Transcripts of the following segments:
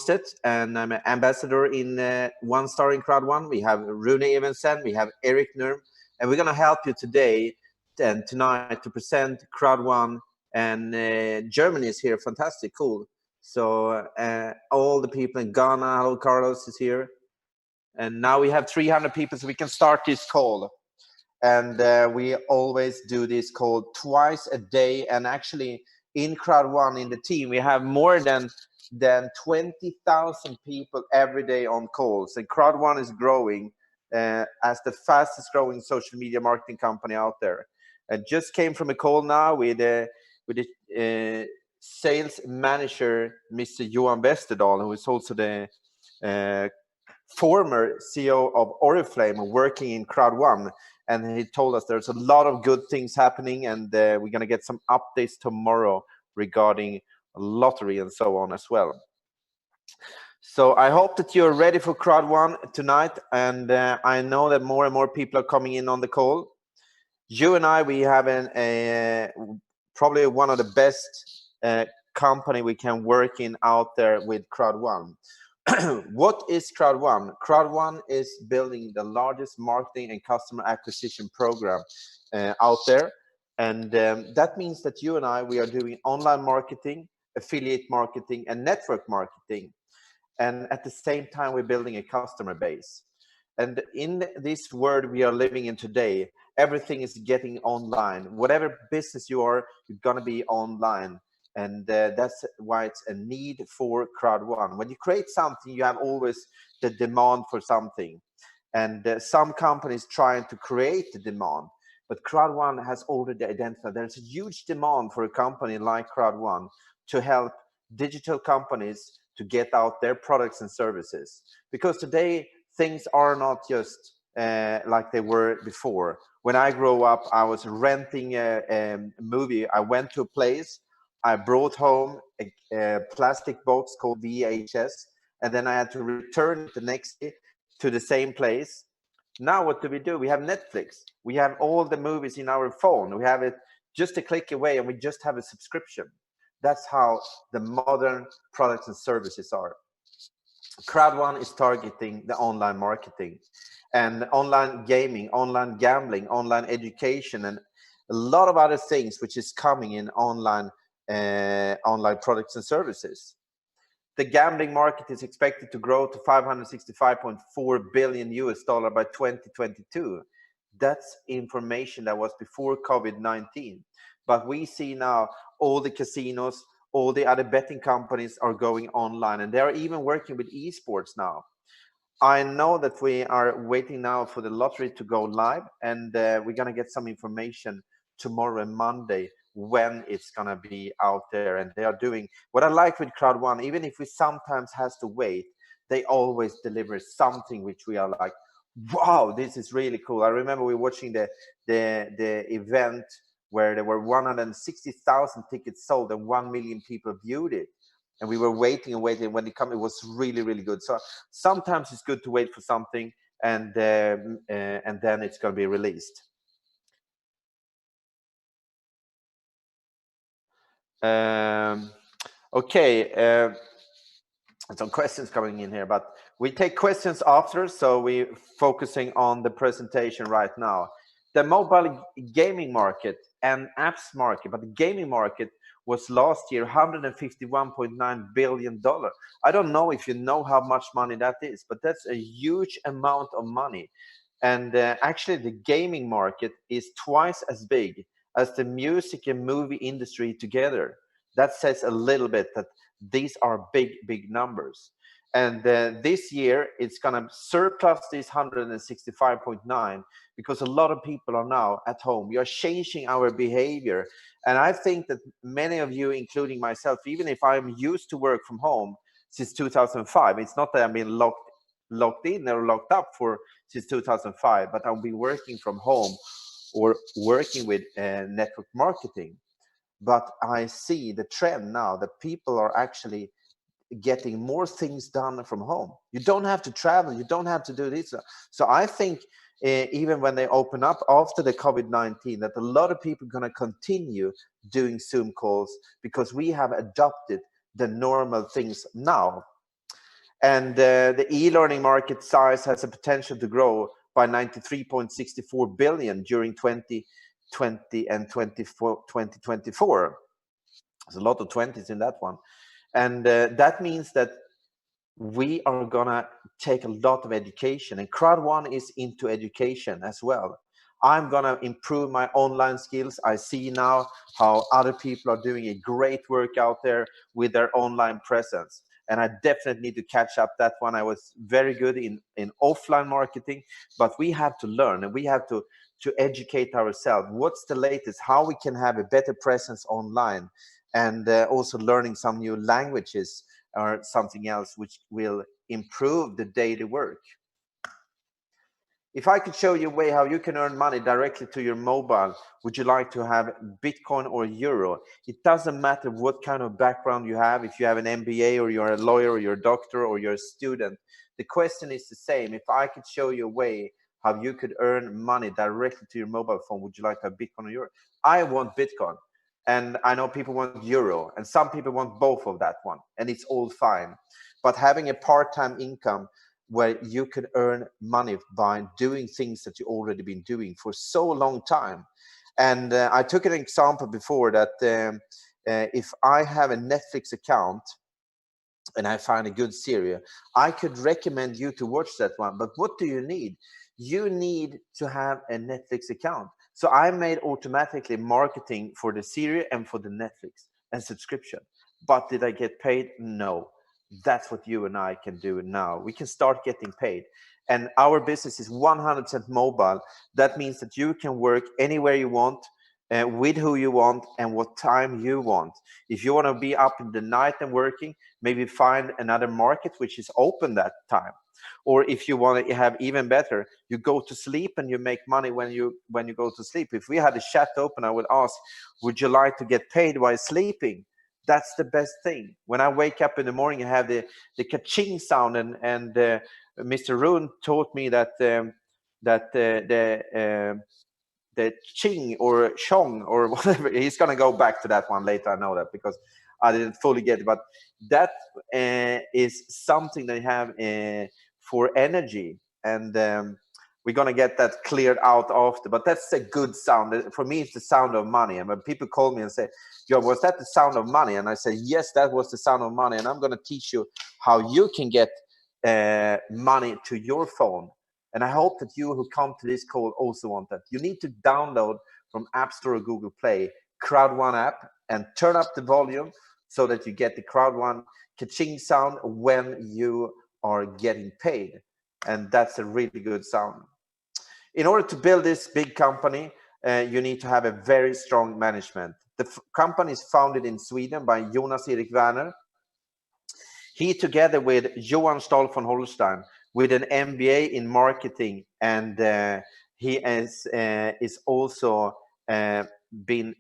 Malmstedt, and I'm an ambassador in One Star in Crowd1. We have Rune Evensen, we have Eric Nurm, and we're going to help you today and tonight to present Crowd1. And Germany is here, fantastic, cool. So all the people in Ghana, hello, Carlos is here. And now we have 300 people, so we can start this call. And we always do this call twice a day. And actually, in Crowd1, in the team, we have more than 20,000 people every day on calls. And Crowd1 is growing as the fastest growing social media marketing company out there. I just came from a call now with the sales manager, Mr. Johan Westerdahl, who is also the former CEO of Oriflame, working in Crowd1. And he told us there's a lot of good things happening, and we're going to get some updates tomorrow regarding lottery and so on as well. So I hope that you're ready for Crowd1 tonight, and I know that more and more people are coming in on the call. You and I, we have probably one of the best company we can work in out there with Crowd1. What is Crowd1? Crowd1 is building the largest marketing and customer acquisition program out there. And that means that you and I, we are doing online marketing, affiliate marketing, and network marketing. And at the same time, we're building a customer base. And in this world we are living in today, everything is getting online. Whatever business you are, you're going to be online. And that's why it's a need for Crowd1. When you create something, you have always the demand for something. And some companies trying to create the demand. But Crowd1 has already identified there's a huge demand for a company like Crowd1 to help digital companies to get out their products and services. Because today, things are not just like they were before. When I grew up, I was renting a movie. I went to a place. I brought home a plastic box called VHS, and then I had to return it the next day to the same place. Now what do? We have Netflix. We have all the movies in our phone. We have it just a click away, and we just have a subscription. That's how the modern products and services are. Crowd1 is targeting the online marketing and online gaming, online gambling, online education, and a lot of other things which is coming in online products and services. The gambling market is expected to grow to $565.4 billion by 2022. That's information that was before COVID-19. But we see now all the casinos, all the other betting companies are going online, and they are even working with esports now. I know that we are waiting now for the lottery to go live, and we're going to get some information tomorrow and Monday when it's going to be out there. And they are doing what I like with Crowd1. Even if we sometimes has to wait, they always deliver something which we are like, wow, this is really cool. I remember we were watching the event where there were 160,000 tickets sold and 1 million people viewed it. And we were waiting and waiting. When it came, it was really, really good. So sometimes it's good to wait for something, and then it's going to be released. Okay, some questions coming in here, but we take questions after, so we're focusing on the presentation right now. The mobile gaming market and apps market, but the gaming market was last year $151.9 billion. I don't know if you know how much money that is, but that's a huge amount of money. And actually, the gaming market is twice as big as the music and movie industry together. That says a little bit that these are big, big numbers. And this year, it's going to surplus this 165.9 because a lot of people are now at home. We are changing our behavior. And I think that many of you, including myself, even if I'm used to work from home since 2005, it's not that I've been locked in or locked up since 2005, but I'll be working from home or working with network marketing. But I see the trend now that people are actually getting more things done from home. You don't have to travel. You don't have to do this. So I think even when they open up after the COVID-19, that a lot of people are going to continue doing Zoom calls because we have adopted the normal things now. And the e-learning market size has a potential to grow by 93.64 billion during 2020 and 2024. There's a lot of 20s in that one. And that means that we are gonna take a lot of education, and Crowd1 is into education as well. I'm gonna improve my online skills. I see now how other people are doing a great work out there with their online presence, and I definitely need to catch up that one. I was very good in offline marketing, but we have to learn and we have to educate ourselves. What's the latest? How we can have a better presence online, and also learning some new languages or something else which will improve the daily work. If I could show you a way how you can earn money directly to your mobile, would you like to have Bitcoin or Euro? It doesn't matter what kind of background you have, if you have an MBA or you're a lawyer or you're a doctor or you're a student. The question is the same. If I could show you a way how you could earn money directly to your mobile phone, would you like to have Bitcoin or Euro? I want Bitcoin. And I know people want Euro, and some people want both of that one, and it's all fine. But having a part-time income where you can earn money by doing things that you've already been doing for so long time. And I took an example before that if I have a Netflix account and I find a good series, I could recommend you to watch that one. But what do you need? You need to have a Netflix account. So I made automatically marketing for the series and for the Netflix and subscription. But did I get paid? No. That's what you and I can do now. We can start getting paid. And our business is 100% mobile. That means that you can work anywhere you want, with who you want, and what time you want. If you want to be up in the night and working, maybe find another market which is open that time. Or if you want to have even better, you go to sleep and you make money when you go to sleep. If we had a chat open, I would ask, would you like to get paid while sleeping? That's the best thing. When I wake up in the morning and have the ka-ching sound, and Mr. Rune taught me that the ching or chong or whatever. He's going to go back to that one later. I know that because I didn't fully get it, but that is something they have for energy, and we're going to get that cleared out after. But that's a good sound. For me, it's the sound of money. And when people call me and say, "Yo, was that the sound of money?" and I say, "Yes, that was the sound of money," and I'm going to teach you how you can get money to your phone. And I hope that you who come to this call also want that. You need to download from App Store or Google Play Crowd1 app and turn up the volume so that you get the Crowd1 ka-ching sound when you are getting paid. And that's a really good sound. In order to build this big company, you need to have a very strong management. The company is founded in Sweden by Jonas Erik Werner. He, together with Johan Stahl von Holstein, with an MBA in marketing, and he is also been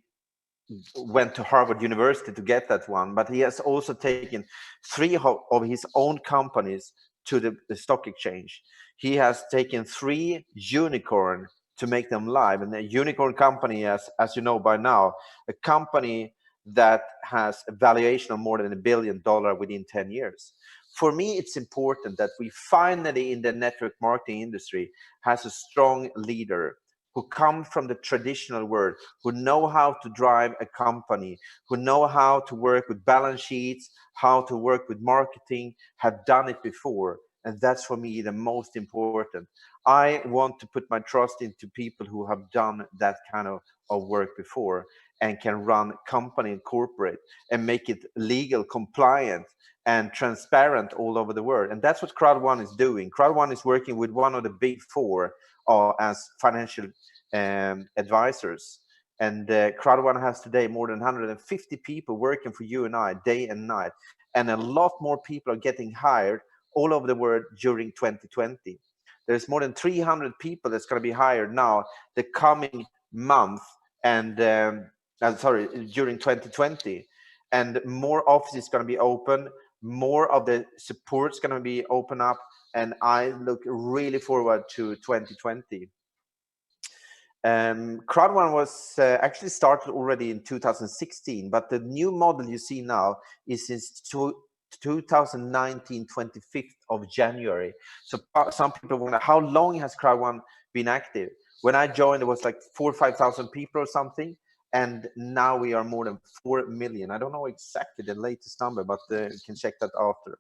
went to Harvard University to get that one, but he has also taken three of his own companies to the stock exchange. He has taken three unicorn to make them live, and a unicorn company, as you know by now, a company that has a valuation of more than $1 billion within 10 years. For me, it's important that we finally in the network marketing industry has a strong leader who come from the traditional world, who know how to drive a company, who know how to work with balance sheets, how to work with marketing, have done it before. And that's for me the most important. I want to put my trust into people who have done that kind of work before and can run company and corporate and make it legal, compliant, and transparent all over the world. And that's what Crowd1 is doing. Crowd1 is working with one of the big four as financial advisors. And Crowd1 has today more than 150 people working for you and I day and night. And a lot more people are getting hired all over the world during 2020. There's more than 300 people that's going to be hired now the coming month, and during 2020. And more offices going to be open, more of the support's going to be open up, and I look really forward to 2020. Crowd1 was actually started already in 2016, but the new model you see now is since 2019, 25th of January. So some people wonder, how long has Crowd1 been active? When I joined, it was like 4,000 or 5,000 people or something. And now we are more than 4 million. I don't know exactly the latest number, but you can check that after.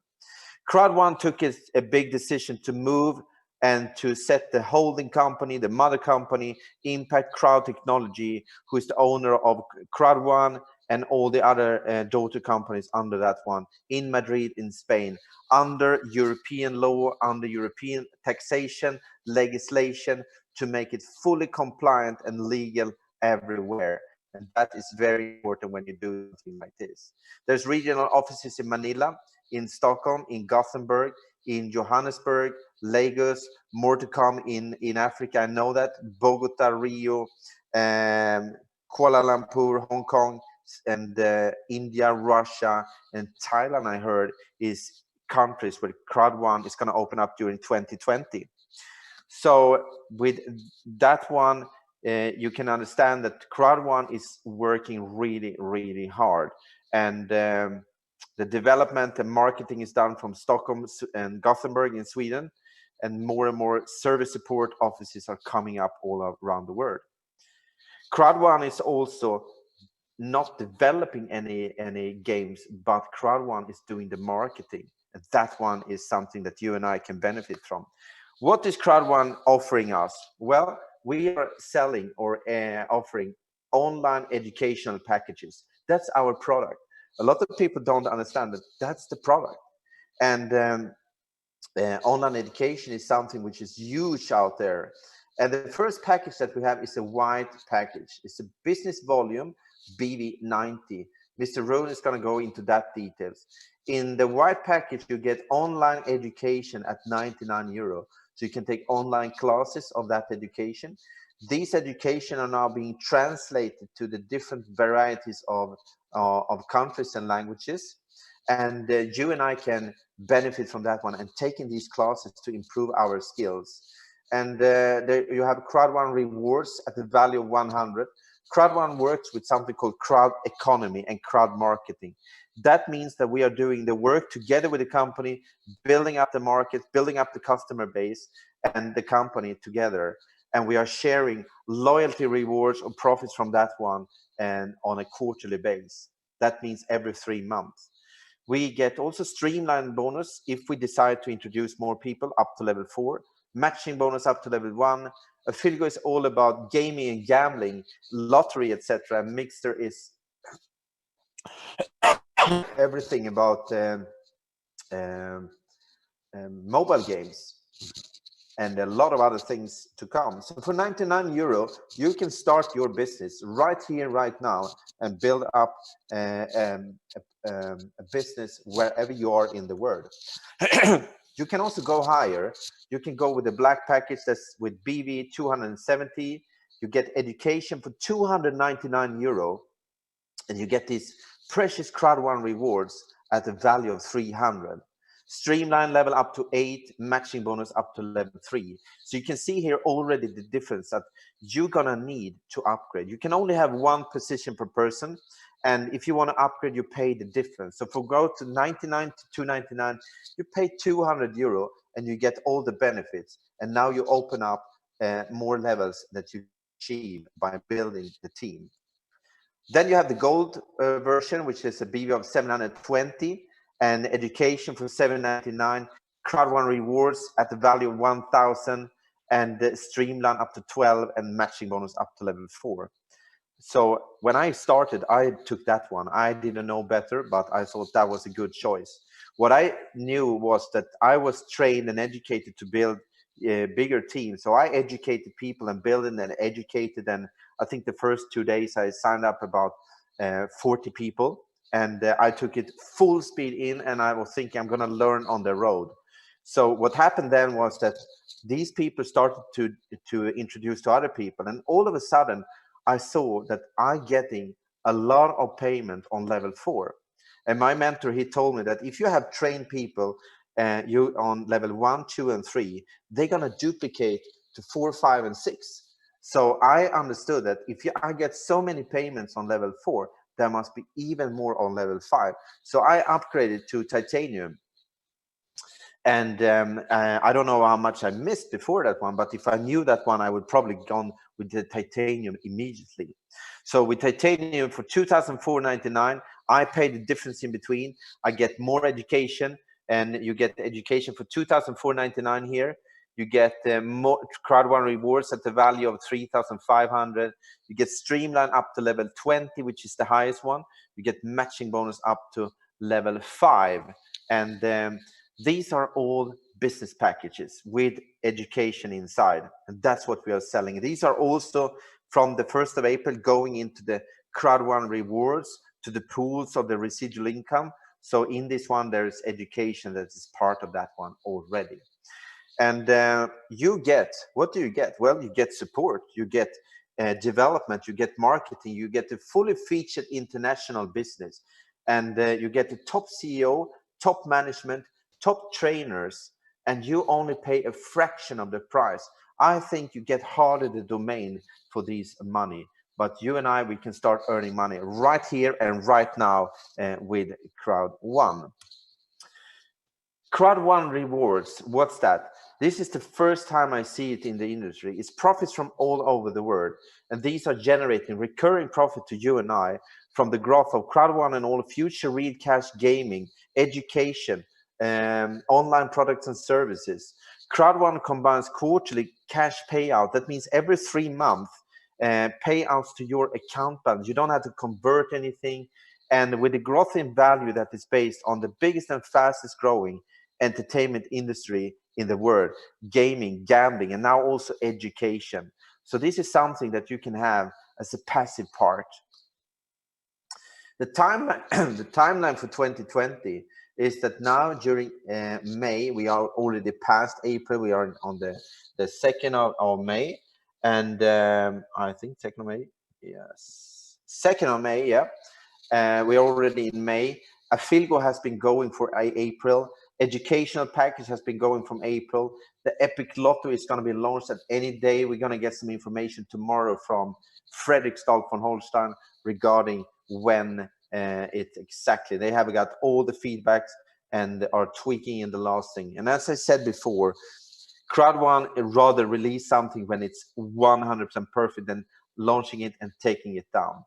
Crowd1 took a big decision to move and to set the holding company, the mother company, Impact Crowd Technology, who is the owner of Crowd1 and all the other daughter companies under that one, in Madrid, in Spain, under European law, under European taxation legislation, to make it fully compliant and legal everywhere. And that is very important when you do something like this. There's regional offices in Manila, in Stockholm, in Gothenburg, in Johannesburg, Lagos, more to come in Africa. I know that Bogota, Rio, Kuala Lumpur, Hong Kong, and India, Russia, and Thailand, I heard, is countries where Crowd1 is going to open up during 2020. So with that one, you can understand that Crowd1 is working really, really hard. And the development and marketing is done from Stockholm and Gothenburg in Sweden. And more service support offices are coming up all around the world. Crowd1 is also not developing any games, but Crowd1 is doing the marketing. And that one is something that you and I can benefit from. What is Crowd1 offering us? Well, we are selling or offering online educational packages. That's our product. A lot of people don't understand that that's the product. And online education is something which is huge out there. And the first package that we have is a white package. It's a business volume BV90. Mr. Rohn is going to go into that details. In the white package, you get online education at 99 euro. So you can take online classes of that education. These education are now being translated to the different varieties of countries and languages. And you and I can benefit from that one and taking these classes to improve our skills. And you have Crowd1 rewards at the value of 100. Crowd1 works with something called crowd economy and crowd marketing. That means that we are doing the work together with the company, building up the market, building up the customer base and the company together. And we are sharing loyalty rewards or profits from that one and on a quarterly base. That means every 3 months. We get also streamlined bonus if we decide to introduce more people up to level 4, matching bonus up to level 1. Affiliate is all about gaming and gambling, lottery, etc. Mixer is everything about mobile games and a lot of other things to come. So for 99 euro, you can start your business right here, right now, and build up a business wherever you are in the world. You can also go higher. You can go with the black package that's with BV 270. You get education for 299 euro, and you get these precious Crowd1 rewards at a value of 300. Streamline level up to 8, matching bonus up to level 3. So you can see here already the difference that you're gonna need to upgrade. You can only have one position per person, and if you want to upgrade, you pay the difference. So for go to 99 to 299, you pay 200 euro and you get all the benefits. And now you open up more levels that you achieve by building the team. Then you have the gold version, which is a BV of 720 and education for 799, Crowd1 rewards at the value of 1,000 and streamline up to 12 and matching bonus up to level 4. So when I started, I took that one. I didn't know better, but I thought that was a good choice. What I knew was that I was trained and educated to build a bigger teams. So I educated people and building and educated. And I think the first 2 days I signed up about 40 people. And I took it full speed in, and I was thinking I'm going to learn on the road. So what happened then was that these people started to introduce to other people. And all of a sudden, I saw that I'm getting a lot of payment on level 4. And my mentor, he told me that if you have trained people you on level 1, 2, and 3, they're going to duplicate to 4, 5, and 6. So I understood that if I get so many payments on level 4, there must be even more on level 5. So I upgraded to titanium. And I don't know how much I missed before that one, but if I knew that one, I would probably gone with the titanium immediately. So with titanium for 2,499, I pay the difference in between. I get more education, and you get education for 2,499 here. You get more Crowd1 rewards at the value of 3,500. You get streamline up to level 20, which is the highest one. You get matching bonus up to level 5. And these are all business packages with education inside, and that's what we are selling. These are also from the 1st of April going into the Crowd1 rewards to the pools of the residual income. So in this one, there is education that is part of that one already. And you get, what do you get? Well, you get support, you get development, you get marketing, you get a fully featured international business, and you get the top CEO, top management, top trainers, and you only pay a fraction of the price. I think you get harder the domain for these money, but you and I, we can start earning money right here and right now with Crowd1. Crowd1 rewards, what's that? This is the first time I see it in the industry. It's profits from all over the world, and these are generating recurring profit to you and I from the growth of Crowd1 and all future real cash gaming, education, online products and services. Crowd1 combines quarterly cash payout. That means every 3 months, payouts to your account balance. You don't have to convert anything. And with the growth in value that is based on the biggest and fastest growing entertainment industry in the world, gaming, gambling, and now also education. So this is something that you can have as a passive part. The timeline, the timeline for 2020 is that now during May, we are already past April, we are on the 2nd of May, and I think 2nd of May, yes, 2nd of May, yeah. We're already in May. Afilgo has been going for April. Educational package has been going from April. The Epic Lotto is going to be launched at any day. We're going to get some information tomorrow from Fredrik Stahl von Holstein regarding when it exactly. They have got all the feedbacks and are tweaking in the last thing. And as I said before, Crowd1 rather release something when it's 100% perfect than launching it and taking it down.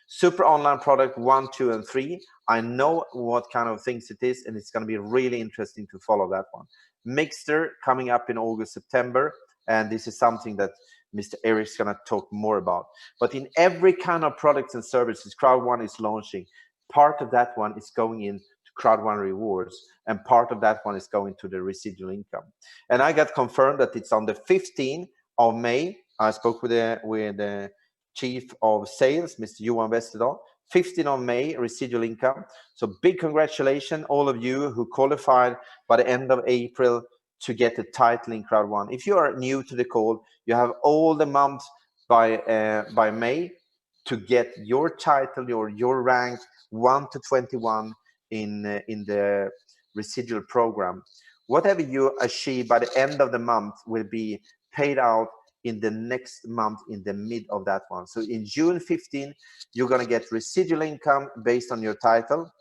Super online product 1, 2, and 3. I know what kind of things it is, and it's going to be really interesting to follow that one. Mixter coming up in August, September, and this is something that Mr. Eric's going to talk more about. But in every kind of products and services Crowd1 is launching, part of that one is going in to Crowd1 rewards, and part of that one is going to the residual income. And I got confirmed that it's on the 15th of May. I spoke with the Chief of Sales, Mr. Johan Westerdahl, 15th of May, residual income. So big congratulations, all of you who qualified by the end of April to get the title in Crowd1. If you are new to the call, you have all the months by May to get your title, your rank 1 to 21 in the residual program. Whatever you achieve by the end of the month will be paid out in the next month in the mid of that one. So in June 15, you're going to get residual income based on your title.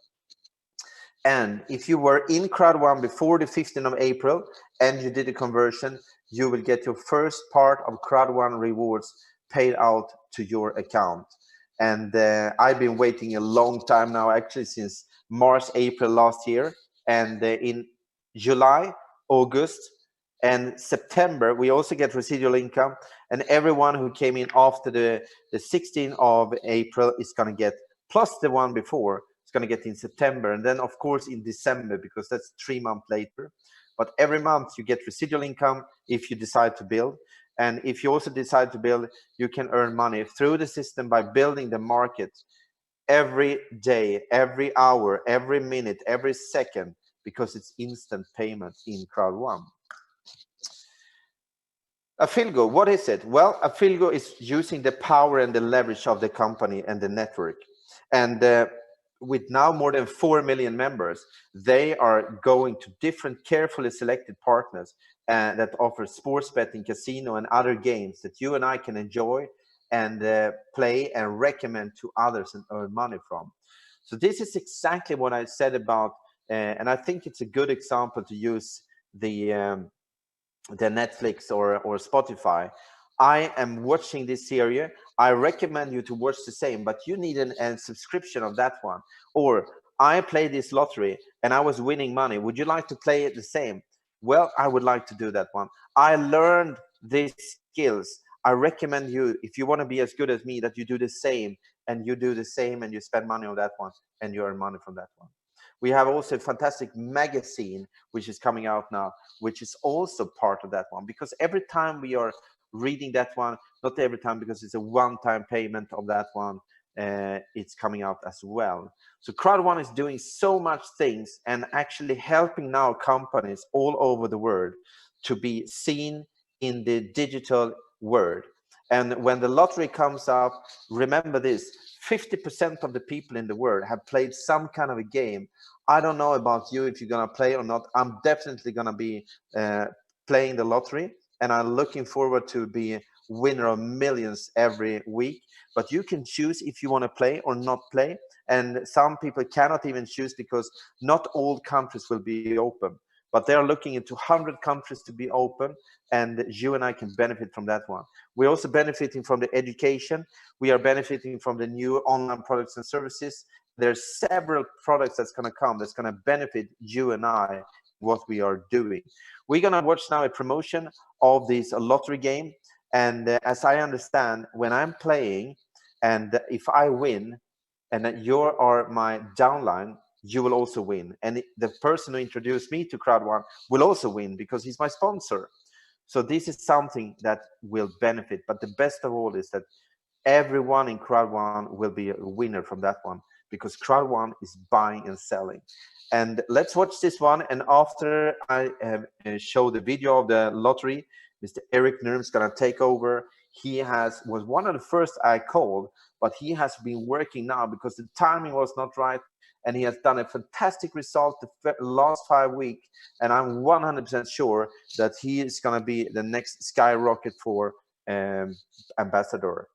And if you were in Crowd1 before the 15th of April and you did a conversion, you will get your first part of Crowd1 rewards paid out to your account. And I've been waiting a long time now, actually since March, April last year. And in July, August, and September, we also get residual income. And everyone who came in after the 16th of April is going to get, plus the one before, it's going to get in September. And then, of course, in December, because that's 3 months later. But every month you get residual income if you decide to build. And if you also decide to build, you can earn money through the system by building the market every day, every hour, every minute, every second, because it's instant payment in Crowd1. Afilgo, what is it? Well, Afilgo is using the power and the leverage of the company and the network. And with now more than 4 million members, they are going to different carefully selected partners that offer sports betting, casino, and other games that you and I can enjoy and play and recommend to others and earn money from. So this is exactly what I said about, and I think it's a good example to use the Netflix or Spotify. I am watching this series. I recommend you to watch the same, but you need a subscription of that one. Or I play this lottery and I was winning money. Would you like to play it the same? Well, I would like to do that one. I learned these skills. I recommend you, if you want to be as good as me, that you do the same, and you do the same, and you spend money on that one, and you earn money from that one. We have also a fantastic magazine which is coming out now, which is also part of that one, because every time we are reading that one, not every time because it's a one-time payment of that one, it's coming out as well. So Crowd1 is doing so much things and actually helping now companies all over the world to be seen in the digital world. And when the lottery comes up, remember this: 50% of the people in the world have played some kind of a game. I don't know about you if you're gonna play or not. I'm definitely gonna be playing the lottery, and I'm looking forward to be a winner of millions every week. But you can choose if you want to play or not play. And some people cannot even choose because not all countries will be open. But they're looking into 100 countries to be open, and you and I can benefit from that one. We're also benefiting from the education. We are benefiting from the new online products and services. There's several products that's going to come that's going to benefit you and I, what we are doing. We're going to watch now a promotion of this lottery game. And as I understand, when I'm playing, and if I win, and that you are my downline, you will also win. And the person who introduced me to Crowd1 will also win because he's my sponsor. So this is something that will benefit. But the best of all is that everyone in Crowd1 will be a winner from that one, because Crowd1 is buying and selling. And let's watch this one. And after I show the video of the lottery, Mr. Eric Nurm's gonna take over. He was one of the first I called, but he has been working now because the timing was not right, and he has done a fantastic result the last 5 weeks. And I'm 100% sure that he is gonna be the next skyrocket for ambassador.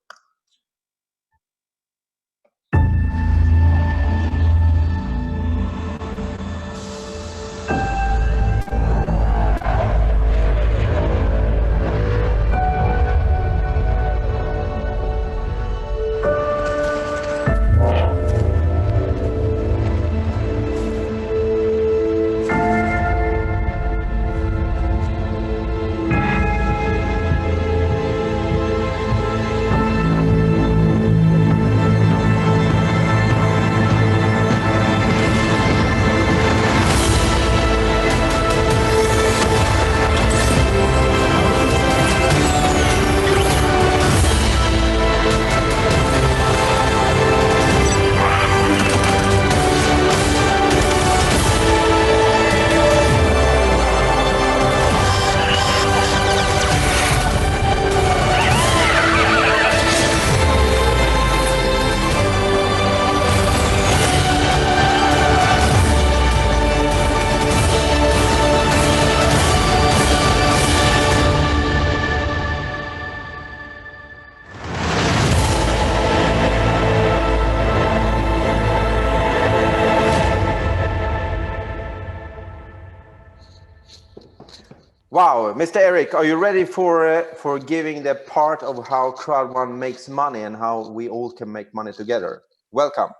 Wow, Mr. Eric, are you ready for giving the part of how Crowd1 makes money and how we all can make money together? Welcome.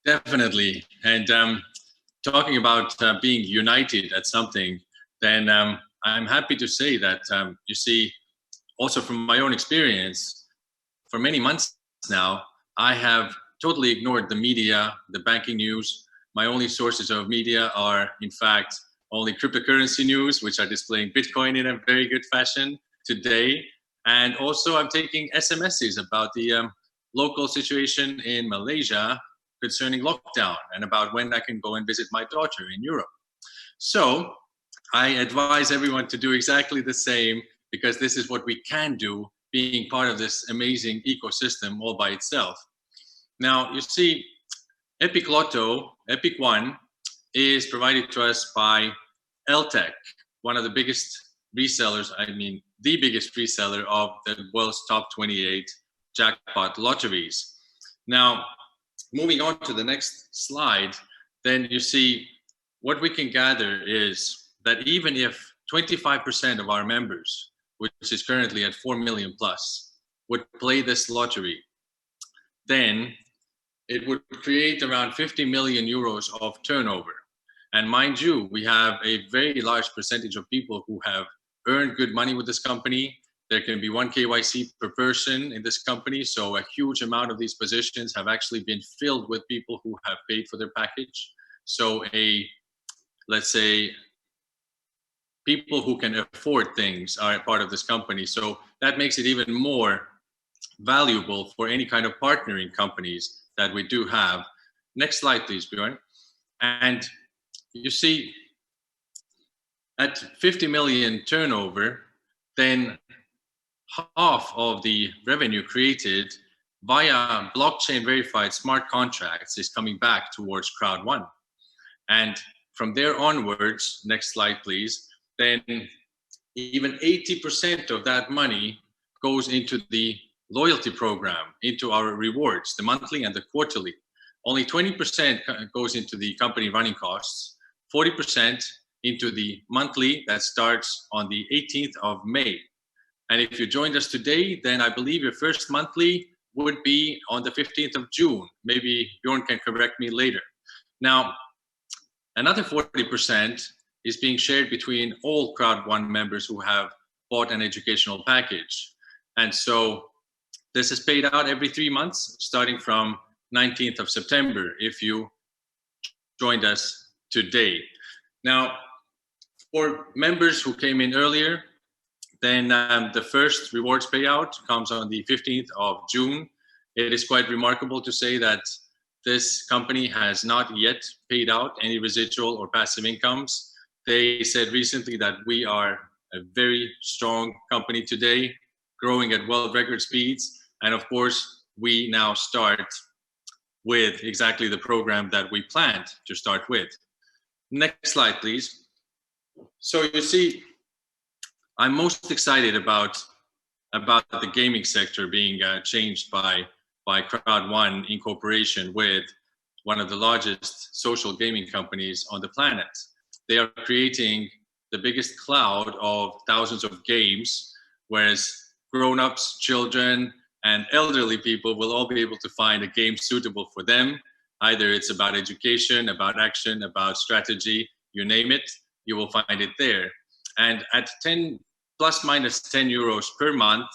Definitely. And talking about being united at something, then I'm happy to say that, you see, also from my own experience, for many months now, I have totally ignored the media, the banking news. My only sources of media are, in fact, only cryptocurrency news, which are displaying Bitcoin in a very good fashion today. And also I'm taking SMSs about the local situation in Malaysia concerning lockdown and about when I can go and visit my daughter in Europe. So I advise everyone to do exactly the same, because this is what we can do, being part of this amazing ecosystem all by itself. Now, you see, Epic Lotto, Epic One, is provided to us by LTech, one of the biggest resellers, I mean, the biggest reseller of the world's top 28 jackpot lotteries. Now, moving on to the next slide, then you see what we can gather is that even if 25% of our members, which is currently at 4 million plus, would play this lottery, then it would create around 50 million euros of turnover. And mind you, we have a very large percentage of people who have earned good money with this company. There can be 1 KYC per person in this company. So a huge amount of these positions have actually been filled with people who have paid for their package. So let's say, people who can afford things are part of this company. So that makes it even more valuable for any kind of partnering companies that we do have. Next slide, please, Björn. And you see, at 50 million turnover, then half of the revenue created via blockchain verified smart contracts is coming back towards Crowd1. And from there onwards, next slide, please, then even 80% of that money goes into the loyalty program, into our rewards, the monthly and the quarterly. Only 20% goes into the company running costs, 40% into the monthly that starts on the 18th of May. And if you joined us today, then I believe your first monthly would be on the 15th of June. Maybe Bjorn can correct me later. Now, another 40% is being shared between all Crowd1 members who have bought an educational package. And so this is paid out every 3 months, starting from 19th of September, if you joined us today. Now, for members who came in earlier, then the first rewards payout comes on the 15th of June. It is quite remarkable to say that this company has not yet paid out any residual or passive incomes. They said recently that we are a very strong company today, growing at world record speeds. And of course, we now start with exactly the program that we planned to start with. Next slide, please. So you see, I'm most excited about the gaming sector being changed by Crowd1 in cooperation with one of the largest social gaming companies on the planet. They are creating the biggest cloud of thousands of games, whereas grown-ups, children, and elderly people will all be able to find a game suitable for them. Either it's about education, about action, about strategy, you name it, you will find it there. And at 10 plus minus 10 euros per month,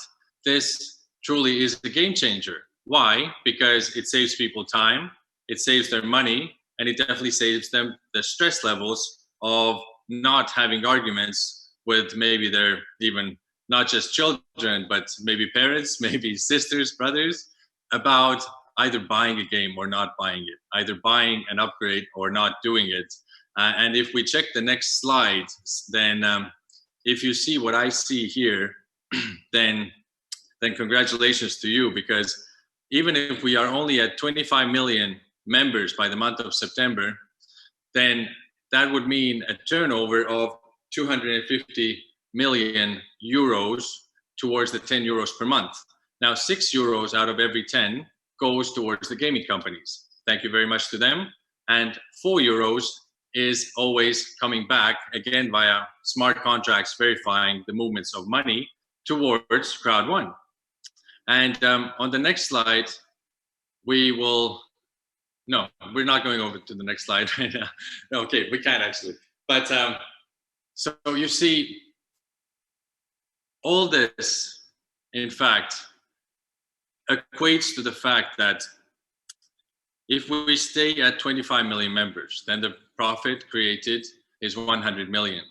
this truly is a game changer. Why? Because it saves people time, it saves their money, and it definitely saves them the stress levels of not having arguments with maybe their even not just children, but maybe parents, maybe sisters, brothers, about either buying a game or not buying it, either buying an upgrade or not doing it. And if we check the next slide, then if you see what I see here, then congratulations to you, because even if we are only at 25 million members by the month of September, then that would mean a turnover of 250 million euros towards the 10 euros per month. Now, 6 euros out of every 10 goes towards the gaming companies. Thank you very much to them. And 4 euros is always coming back, again, via smart contracts verifying the movements of money towards Crowd1. And on the next slide, we will, no, we're not going over to the next slide right now. Okay, we can actually. But so you see, all this, in fact, equates to the fact that if we stay at 25 million members, then the profit created is 100 million.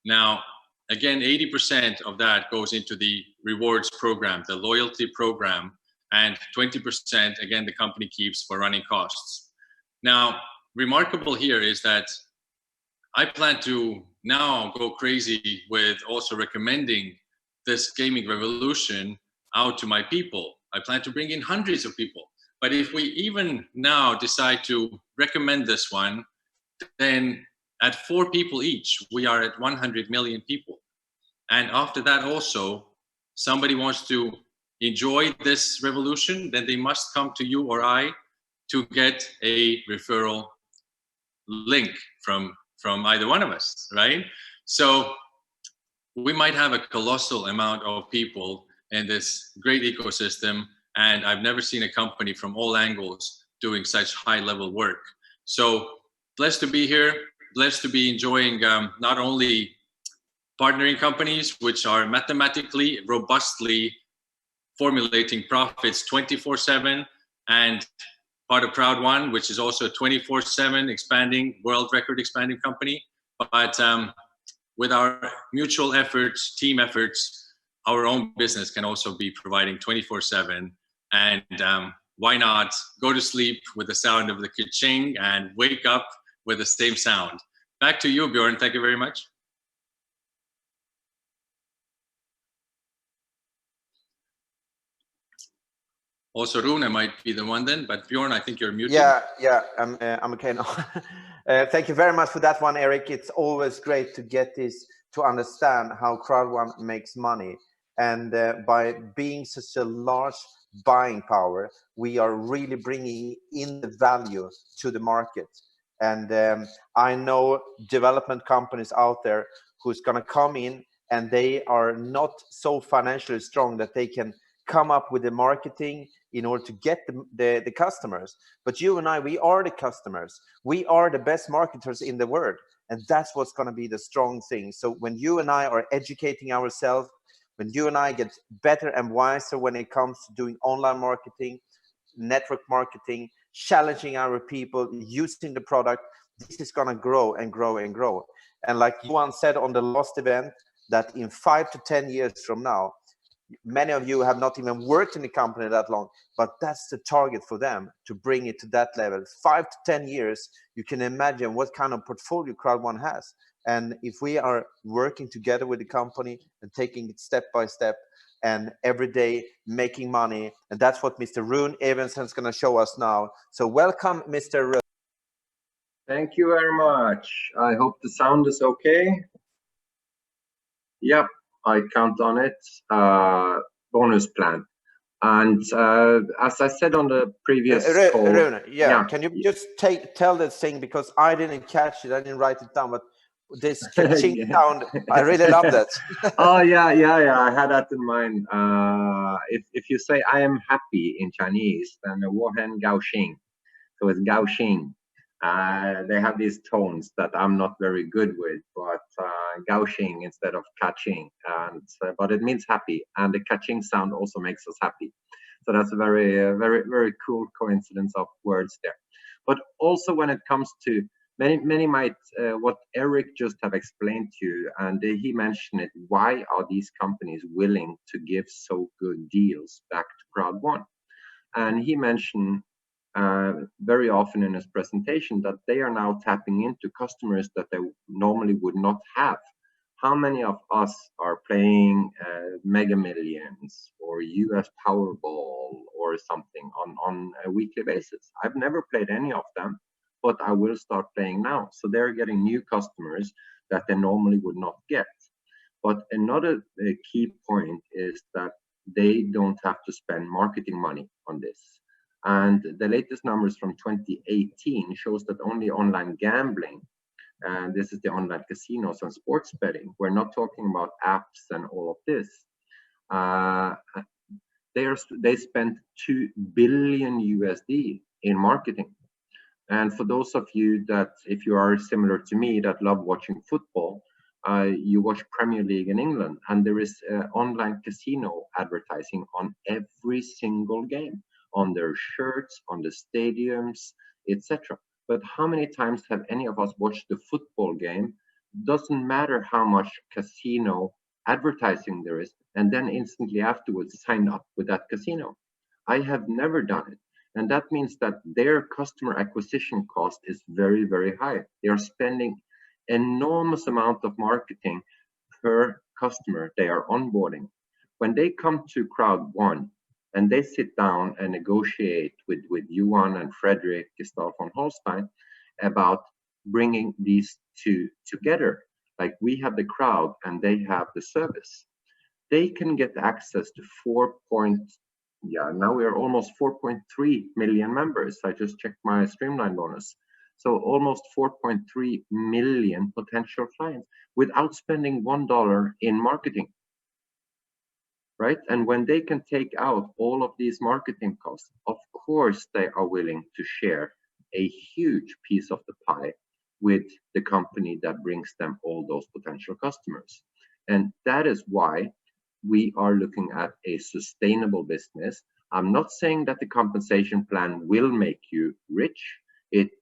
Now, again, 80% of that goes into the rewards program, the loyalty program, and 20%, again, the company keeps for running costs. Now, remarkable here is that I plan to now go crazy with also recommending this gaming revolution out to my people. I plan to bring in hundreds of people. But if we even now decide to recommend this one, then at 4 people each, we are at 100 million people. And after that also, somebody wants to enjoy this revolution, then they must come to you or I to get a referral link from either one of us, right? So we might have a colossal amount of people in this great ecosystem, and I've never seen a company from all angles doing such high level work. So blessed to be here, blessed to be enjoying not only partnering companies which are mathematically robustly formulating profits 24/7, and part of Crowd1, which is also a 24/7 expanding, world record expanding company. But with our mutual efforts, team efforts, our own business can also be providing 24/7. And why not go to sleep with the sound of the ka-ching and wake up with the same sound? Back to you, Bjorn. Thank you very much. Also, Rune might be the one then, but Bjorn, I think you're muted. Yeah, I'm okay now. Thank you very much for that one, Eric. It's always great to get this, to understand how Crowd1 makes money. And by being such a large buying power, we are really bringing in the value to the market. And I know development companies out there who's going to come in and they are not so financially strong that they can come up with the marketing in order to get the customers. But you and I, we are the customers. We are the best marketers in the world. And that's what's going to be the strong thing. So when you and I are educating ourselves, when you and I get better and wiser when it comes to doing online marketing, network marketing, challenging our people, using the product, this is going to grow and grow and grow. And like Johan said on the last event, that in 5 to 10 years from now, many of you have not even worked in the company that long, but that's the target for them, to bring it to that level. 5 to 10 years, you can imagine what kind of portfolio Crowd1 has. And if we are working together with the company and taking it step by step and every day making money, and that's what Mr. Rune Evensen is going to show us now. So welcome, Mr. Rune. Thank you very much. I hope the sound is okay. Yep, I count on it. Bonus plan. And as I said on the previous call, Rune, yeah, can you just tell this thing, because I didn't catch it, I didn't write it down, but this ching sound, I really love that. Oh yeah, I had that in mind. If you say I am happy in Chinese, then Wohen Gao Xing. So it's Gao Xing. They have these tones that I'm not very good with, but Gao Xing instead of Kaching, and but it means happy, and the Kaching sound also makes us happy. So that's a very cool coincidence of words there. But also when it comes to many might what Eric just have explained to you, and he mentioned it. Why are these companies willing to give so good deals back to Crowd1? And he mentioned very often in his presentation that they are now tapping into customers that they normally would not have. How many of us are playing Mega Millions or US Powerball or something on a weekly basis? I've never played any of them, but I will start playing now. So they're getting new customers that they normally would not get. But another key point is that they don't have to spend marketing money on this. And the latest numbers from 2018 shows that only online gambling, and this is the online casinos and sports betting, we're not talking about apps and all of this, they spent 2 billion USD in marketing. And for those of you that, if you are similar to me, that love watching football, you watch Premier League in England, and there is online casino advertising on every single game, on their shirts, on the stadiums, etc. But how many times have any of us watched the football game? Doesn't matter how much casino advertising there is, and then instantly afterwards sign up with that casino. I have never done it. And that means that their customer acquisition cost is very high. They are spending enormous amount of marketing per customer they are onboarding. When they come to Crowd1 and they sit down and negotiate with Johan and Frederick Gestahl von Holstein about bringing these two together, like we have the crowd and they have the service, they can get access to now we are almost 4.3 million members. I just checked my Streamline bonus. So almost 4.3 million potential clients without spending $1 in marketing, right? And when they can take out all of these marketing costs, of course they are willing to share a huge piece of the pie with the company that brings them all those potential customers. And that is why we are looking at a sustainable business. I'm not saying that the compensation plan will make you rich.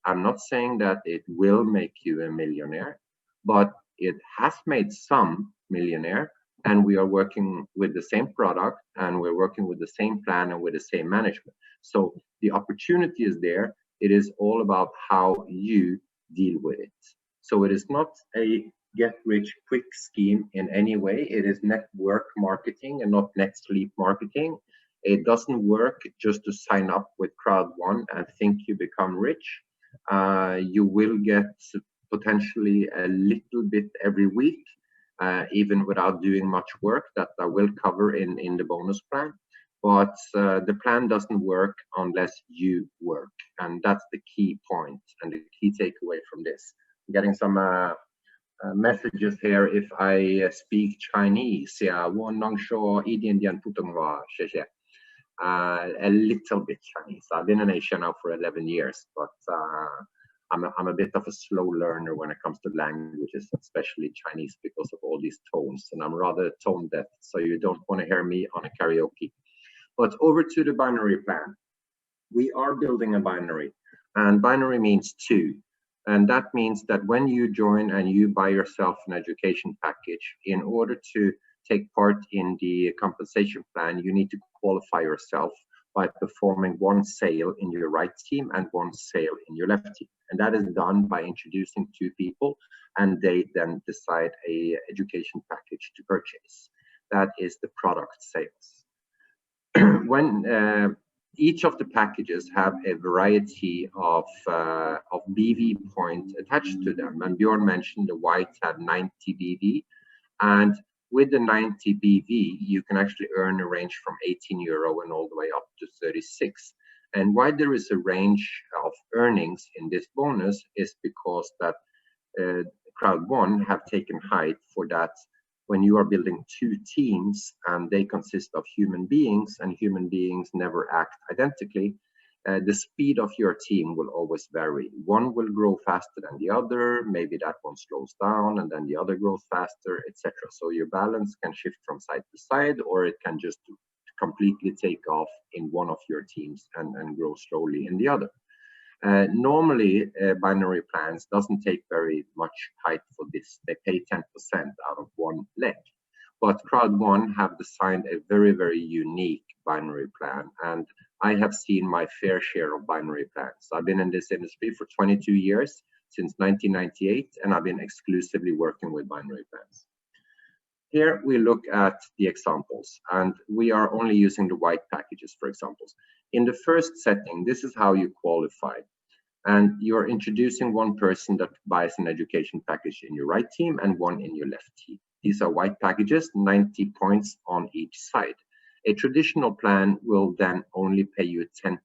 I'm not saying that it will make you a millionaire, but it has made some millionaire, and we are working with the same product and we're working with the same plan and with the same management. So the opportunity is there. It is all about how you deal with it. So it is not a get rich quick scheme in any way. It is network marketing and not net sleep marketing. It doesn't work just to sign up with Crowd1 and think you become rich. You will get potentially a little bit every week, even without doing much work, that I will cover in the bonus plan. But the plan doesn't work unless you work. And that's the key point and the key takeaway from this. I'm getting some messages here if I speak Chinese. Yeah, a little bit Chinese. I've been in Asia now for 11 years, but I'm a bit of a slow learner when it comes to languages, especially Chinese, because of all these tones. And I'm rather tone deaf, so you don't want to hear me on a karaoke. But over to the binary plan. We are building a binary, and binary means two. And that means that when you join and you buy yourself an education package, in order to take part in the compensation plan, you need to qualify yourself by performing one sale in your right team and one sale in your left team. And that is done by introducing two people, and they then decide a education package to purchase. That is the product sales. When each of the packages have a variety of BV points attached to them. And Bjorn mentioned the white had 90 BV. And with the 90 BV, you can actually earn a range from 18 euro and all the way up to 36. And why there is a range of earnings in this bonus is because that Crowd1 have taken height for that. When you are building two teams and they consist of human beings, and human beings never act identically, the speed of your team will always vary. One will grow faster than the other, maybe that one slows down and then the other grows faster, etc. So your balance can shift from side to side, or it can just completely take off in one of your teams and grow slowly in the other. Normally, binary plans doesn't take very much height for this. They pay 10% out of one leg. But Crowd1 have designed a very, very unique binary plan. And I have seen my fair share of binary plans. I've been in this industry for 22 years, since 1998, and I've been exclusively working with binary plans. Here we look at the examples, and we are only using the white packages for examples. In the first setting, this is how you qualify. And you're introducing one person that buys an education package in your right team and one in your left team. These are white packages, 90 points on each side. A traditional plan will then only pay you 10%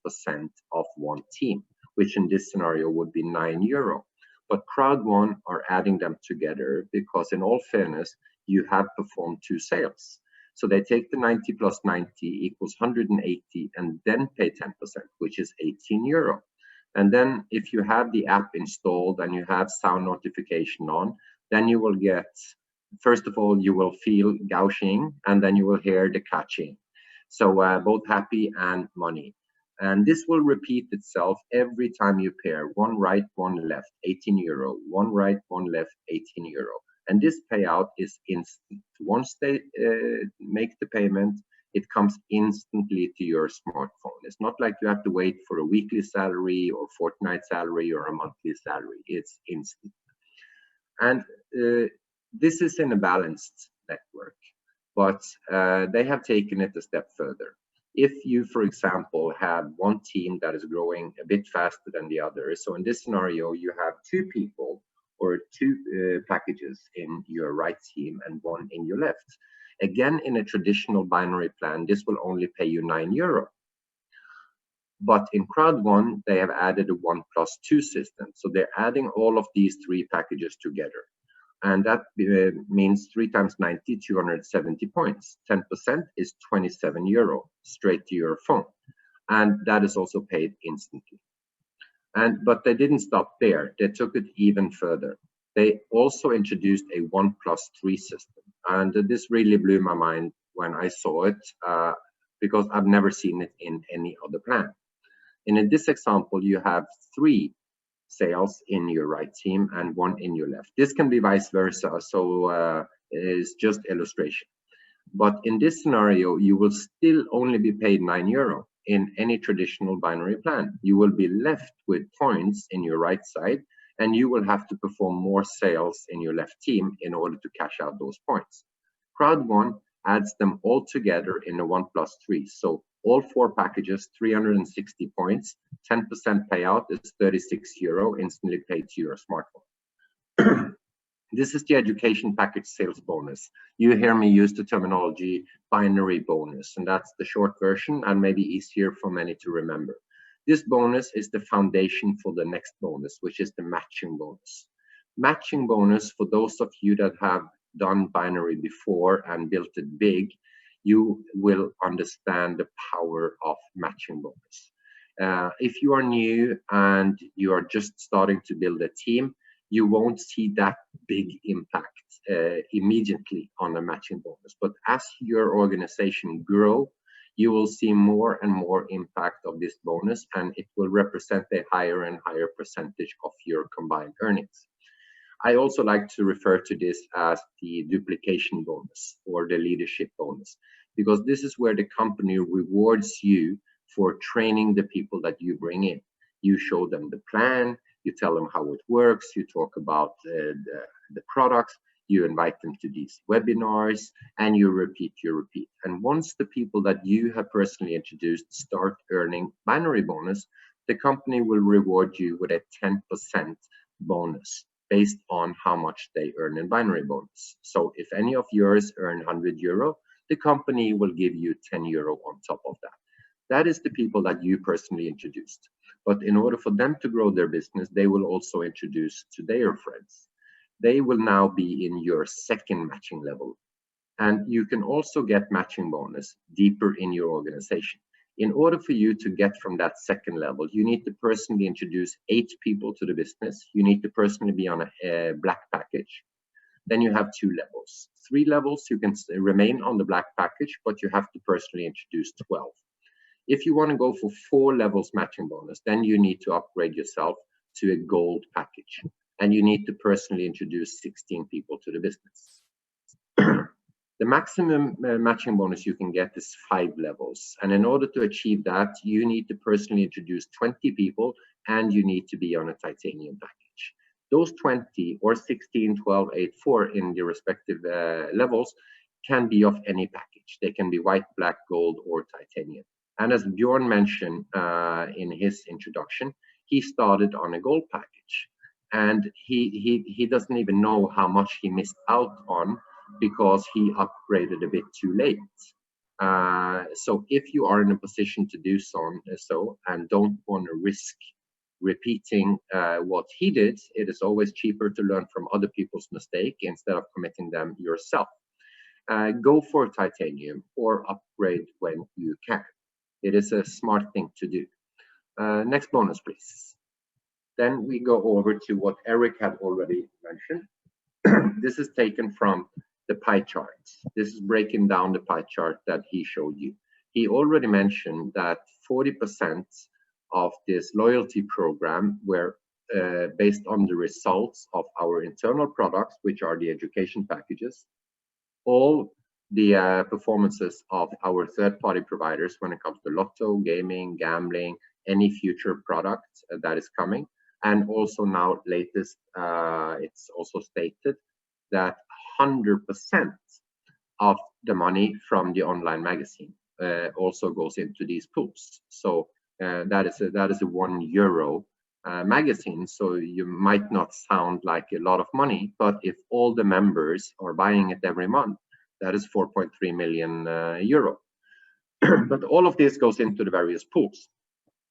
of one team, which in this scenario would be 9 euro. But Crowd1 are adding them together because, in all fairness, you have performed two sales. So they take the 90 plus 90 equals 180 and then pay 10%, which is 18 euro. And then if you have the app installed and you have sound notification on, then you will get, first of all, you will feel gauching, and then you will hear the catching. So both happy and money. And this will repeat itself every time you pair one right, one left, 18 euro, one right, one left, 18 euro. And this payout is instant. Once they make the payment, it comes instantly to your smartphone. It's not like you have to wait for a weekly salary or fortnight salary or a monthly salary. It's instant. And this is in a balanced network, but they have taken it a step further. If you, for example, have one team that is growing a bit faster than the other, so in this scenario, you have two people or two packages in your right team and one in your left. Again, in a traditional binary plan, this will only pay you €9. But in Crowd1, they have added a 1+2 system. So they're adding all of these three packages together. And that means 3 times 90, 270 points. 10% is €27 straight to your phone. And that is also paid instantly. But they didn't stop there. They took it even further. They also introduced a 1+3 system. And this really blew my mind when I saw it, because I've never seen it in any other plan. In this example, you have 3 sales in your right team and 1 in your left. This can be vice versa, so it's just illustration. But in this scenario, you will still only be paid €9 in any traditional binary plan. You will be left with points in your right side, and you will have to perform more sales in your left team in order to cash out those points. Crowd1 adds them all together in a 1+3. So all 4 packages, 360 points, 10% payout is €36 instantly paid to your smartphone. This is the education package sales bonus. You hear me use the terminology binary bonus, and that's the short version and maybe easier for many to remember. This bonus is the foundation for the next bonus, which is the matching bonus. Matching bonus, for those of you that have done binary before and built it big, you will understand the power of matching bonus. If you are new and you are just starting to build a team, you won't see that big impact immediately on a matching bonus. But as your organization grows, you will see more and more impact of this bonus, and it will represent a higher and higher percentage of your combined earnings. I also like to refer to this as the duplication bonus or the leadership bonus, because this is where the company rewards you for training the people that you bring in. You show them the plan, you tell them how it works, you talk about the products, you invite them to these webinars, and you repeat. And once the people that you have personally introduced start earning binary bonus, the company will reward you with a 10% bonus based on how much they earn in binary bonus. So if any of yours earn €100, the company will give you €10 on top of that. That is the people that you personally introduced. But in order for them to grow their business, they will also introduce to their friends. They will now be in your second matching level. And you can also get matching bonus deeper in your organization. In order for you to get from that second level, you need to personally introduce 8 people to the business. You need to personally be on a black package. Then you have 2 levels. 3 levels, you can remain on the black package, but you have to personally introduce 12. If you want to go for 4 levels matching bonus, then you need to upgrade yourself to a gold package. And you need to personally introduce 16 people to the business. The maximum matching bonus you can get is 5 levels. And in order to achieve that, you need to personally introduce 20 people, and you need to be on a titanium package. Those 20 or 16, 12, 8, 4 in the respective levels can be of any package. They can be white, black, gold, or titanium. And as Bjorn mentioned in his introduction, he started on a gold package. And he doesn't even know how much he missed out on because he upgraded a bit too late. So if you are in a position to do so and don't want to risk repeating what he did, it is always cheaper to learn from other people's mistake instead of committing them yourself. Go for titanium or upgrade when you can. It is a smart thing to do. Next bonus, please. Then we go over to what Eric had already mentioned. This is taken from the pie charts. This is breaking down the pie chart that he showed you. He already mentioned that 40% of this loyalty program were based on the results of our internal products, which are the education packages, all the performances of our third-party providers when it comes to lotto, gaming, gambling, any future product that is coming. And also now latest, it's also stated that 100% of the money from the online magazine also goes into these pools. So that is a €1 magazine, so you might not sound like a lot of money, but if all the members are buying it every month, that is 4.3 million euro. But all of this goes into the various pools.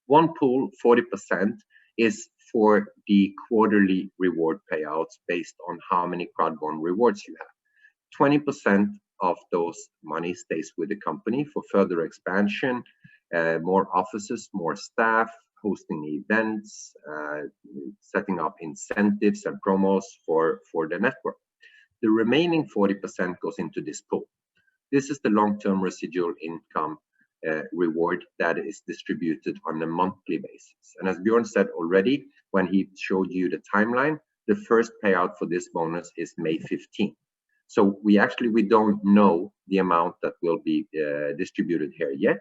One pool, 40%, is for the quarterly reward payouts based on how many Crowd1 rewards you have. 20% of those money stays with the company for further expansion, more offices, more staff, hosting events, setting up incentives and promos for the network. The remaining 40% goes into this pool. This is the long-term residual income reward that is distributed on a monthly basis. And as Bjorn said already, when he showed you the timeline, the first payout for this bonus is May 15th. So we don't know the amount that will be distributed here yet,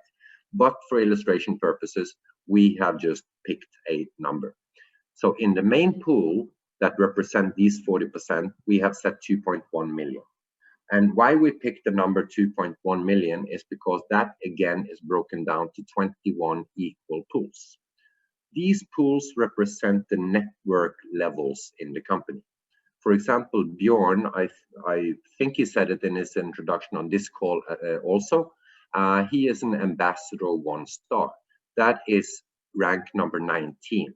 but for illustration purposes, we have just picked a number. So in the main pool that represent these 40%, we have set 2.1 million. And why we picked the number 2.1 million is because that again is broken down to 21 equal pools. These pools represent the network levels in the company. For example, Bjorn, I think he said it in his introduction on this call also, he is an ambassador 1 star. That is rank number 19.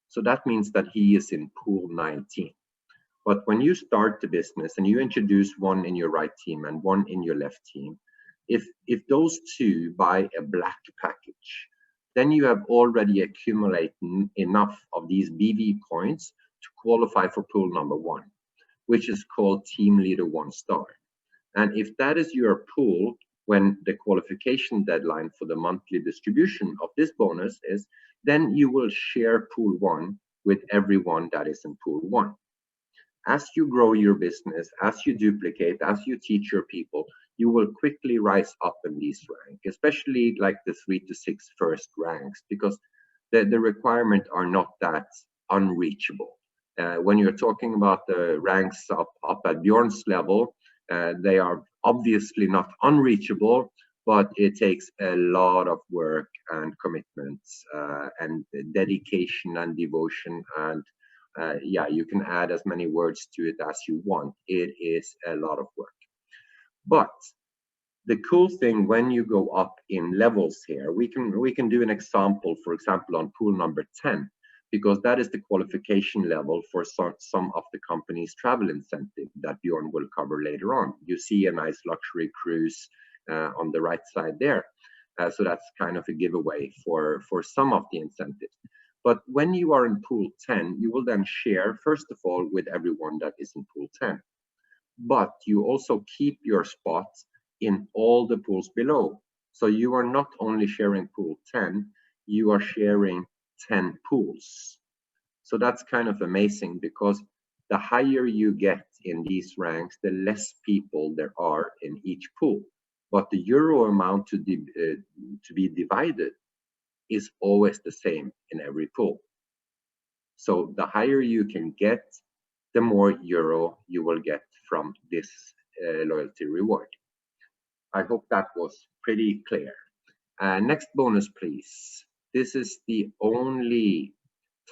So that means that he is in pool 19. But when you start the business and you introduce one in your right team and one in your left team, if those two buy a black package, then you have already accumulated enough of these BV points to qualify for pool number 1, which is called Team Leader 1 star. And if that is your pool, when the qualification deadline for the monthly distribution of this bonus is, then you will share pool 1 with everyone that is in pool 1. As you grow your business, as you duplicate, as you teach your people, you will quickly rise up in these ranks, especially like the 3 to 6 first ranks, because the requirement are not that unreachable. When you're talking about the ranks up at Bjorn's level, they are obviously not unreachable, but it takes a lot of work and commitments and dedication and devotion, and yeah, you can add as many words to it as you want. It is a lot of work. But the cool thing when you go up in levels here, we can do an example, for example, on pool number 10, because that is the qualification level for some of the company's travel incentive that Bjorn will cover later on. You see a nice luxury cruise on the right side there. So that's kind of a giveaway for some of the incentives. But when you are in pool 10, you will then share, first of all, with everyone that is in pool 10. But you also keep your spots in all the pools below. So you are not only sharing pool 10, you are sharing 10 pools. So that's kind of amazing, because the higher you get in these ranks, the less people there are in each pool. But the euro amount to be divided is always the same in every pool. So the higher you can get, the more euro you will get from this loyalty reward. I hope that was pretty clear. Next bonus, please. This is the only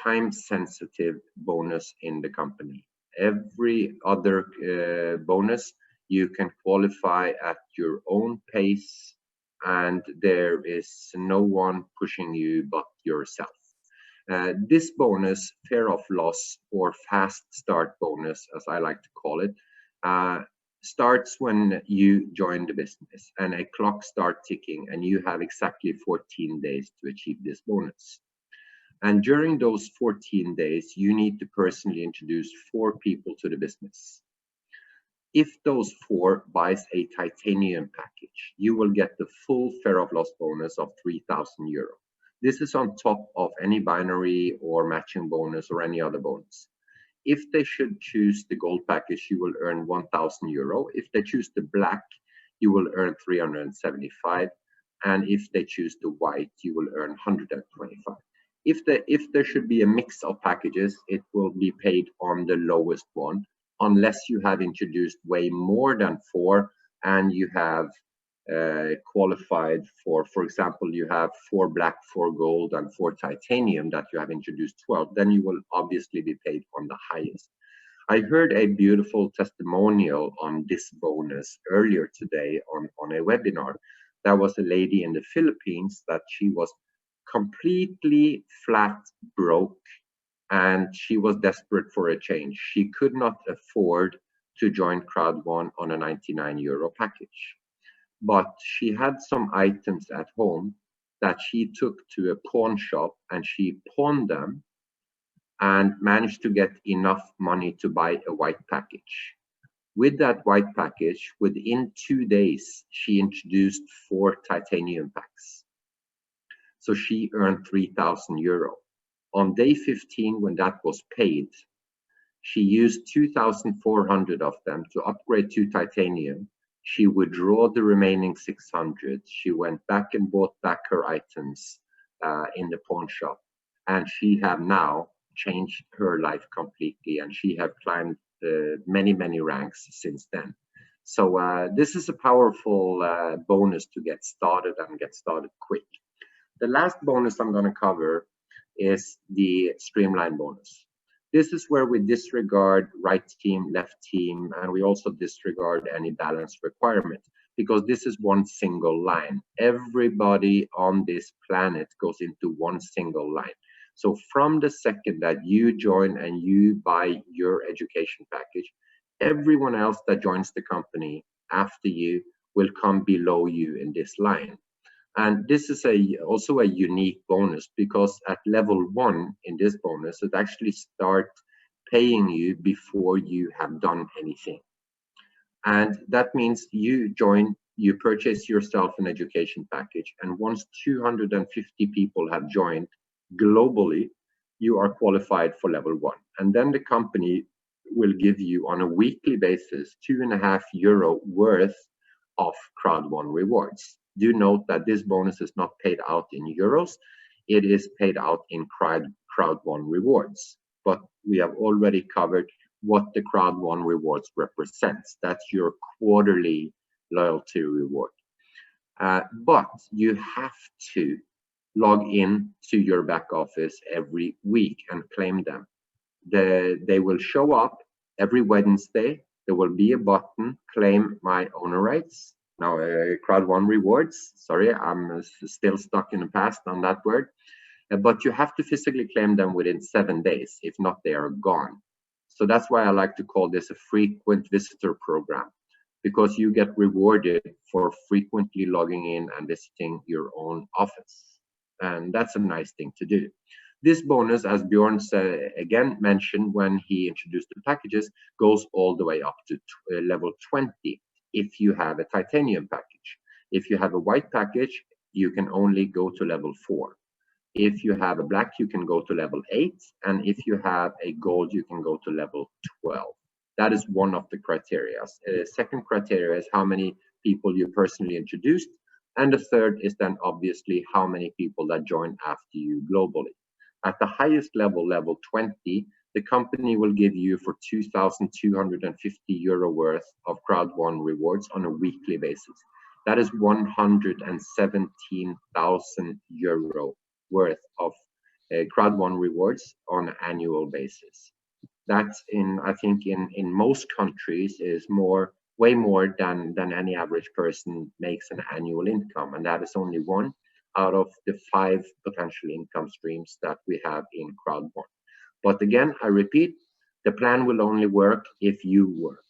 time-sensitive bonus in the company. Every other bonus you can qualify at your own pace, and there is no one pushing you but yourself. This bonus, fear of loss, or fast start bonus, as I like to call it, starts when you join the business and a clock starts ticking and you have exactly 14 days to achieve this bonus. And during those 14 days, you need to personally introduce 4 people to the business. If those 4 buys a titanium package, you will get the full fear of loss bonus of 3,000 euro. This is on top of any binary or matching bonus or any other bonus. If they should choose the gold package, you will earn 1,000 euro. If they choose the black, you will earn 375. And if they choose the white, you will earn 125. If there should be a mix of packages, it will be paid on the lowest one, unless you have introduced way more than 4 and you have qualified for example, you have 4 black, 4 gold, and 4 titanium that you have introduced 12, then you will obviously be paid on the highest. I heard a beautiful testimonial on this bonus earlier today on a webinar. There was a lady in the Philippines that she was completely flat broke, and she was desperate for a change. She could not afford to join Crowd1 on a 99 euro package. But she had some items at home that she took to a pawn shop and she pawned them and managed to get enough money to buy a white package. With that white package, within 2 days, she introduced 4 titanium packs. So she earned 3,000 euro. On day 15, when that was paid, she used 2,400 of them to upgrade to titanium. She withdrew the remaining 600. She went back and bought back her items in the pawn shop. And she have now changed her life completely. And she have climbed many, many ranks since then. So this is a powerful bonus to get started and get started quick. The last bonus I'm going to cover is the streamline bonus. This is where we disregard right team, left team, and we also disregard any balance requirement, because this is one single line. Everybody on this planet goes into one single line. So from the second that you join and you buy your education package, everyone else that joins the company after you will come below you in this line. And this is also a unique bonus, because at level 1 in this bonus, it actually starts paying you before you have done anything. And that means you join, you purchase yourself an education package, and once 250 people have joined globally, you are qualified for level 1. And then the company will give you on a weekly basis €2.5 worth of Crowd1 rewards. Do note that this bonus is not paid out in euros. It is paid out in Crowd1 rewards. But we have already covered what the Crowd1 rewards represents. That's your quarterly loyalty reward. But you have to log in to your back office every week and claim them. They will show up every Wednesday. There will be a button, claim my owner rights. Now, Crowd1 rewards, sorry, I'm still stuck in the past on that word. But you have to physically claim them within 7 days. If not, they are gone. So that's why I like to call this a frequent visitor program, because you get rewarded for frequently logging in and visiting your own office. And that's a nice thing to do. This bonus, as Bjorn again mentioned when he introduced the packages, goes all the way up to level 20 if you have a titanium package. If you have a white package, you can only go to level 4. If you have a black, you can go to level 8. And if you have a gold, you can go to level 12. That is one of the criteria. Second criteria is how many people you personally introduced. And the third is then obviously how many people that join after you globally. At the highest level, level 20, the company will give you for €2,250 worth of Crowd1 rewards on a weekly basis. That is €117,000 worth of Crowd1 rewards on an annual basis. That's I think in most countries is way more than any average person makes an annual income, and that is only one out of the 5 potential income streams that we have in Crowd1. But again, I repeat, the plan will only work if you work.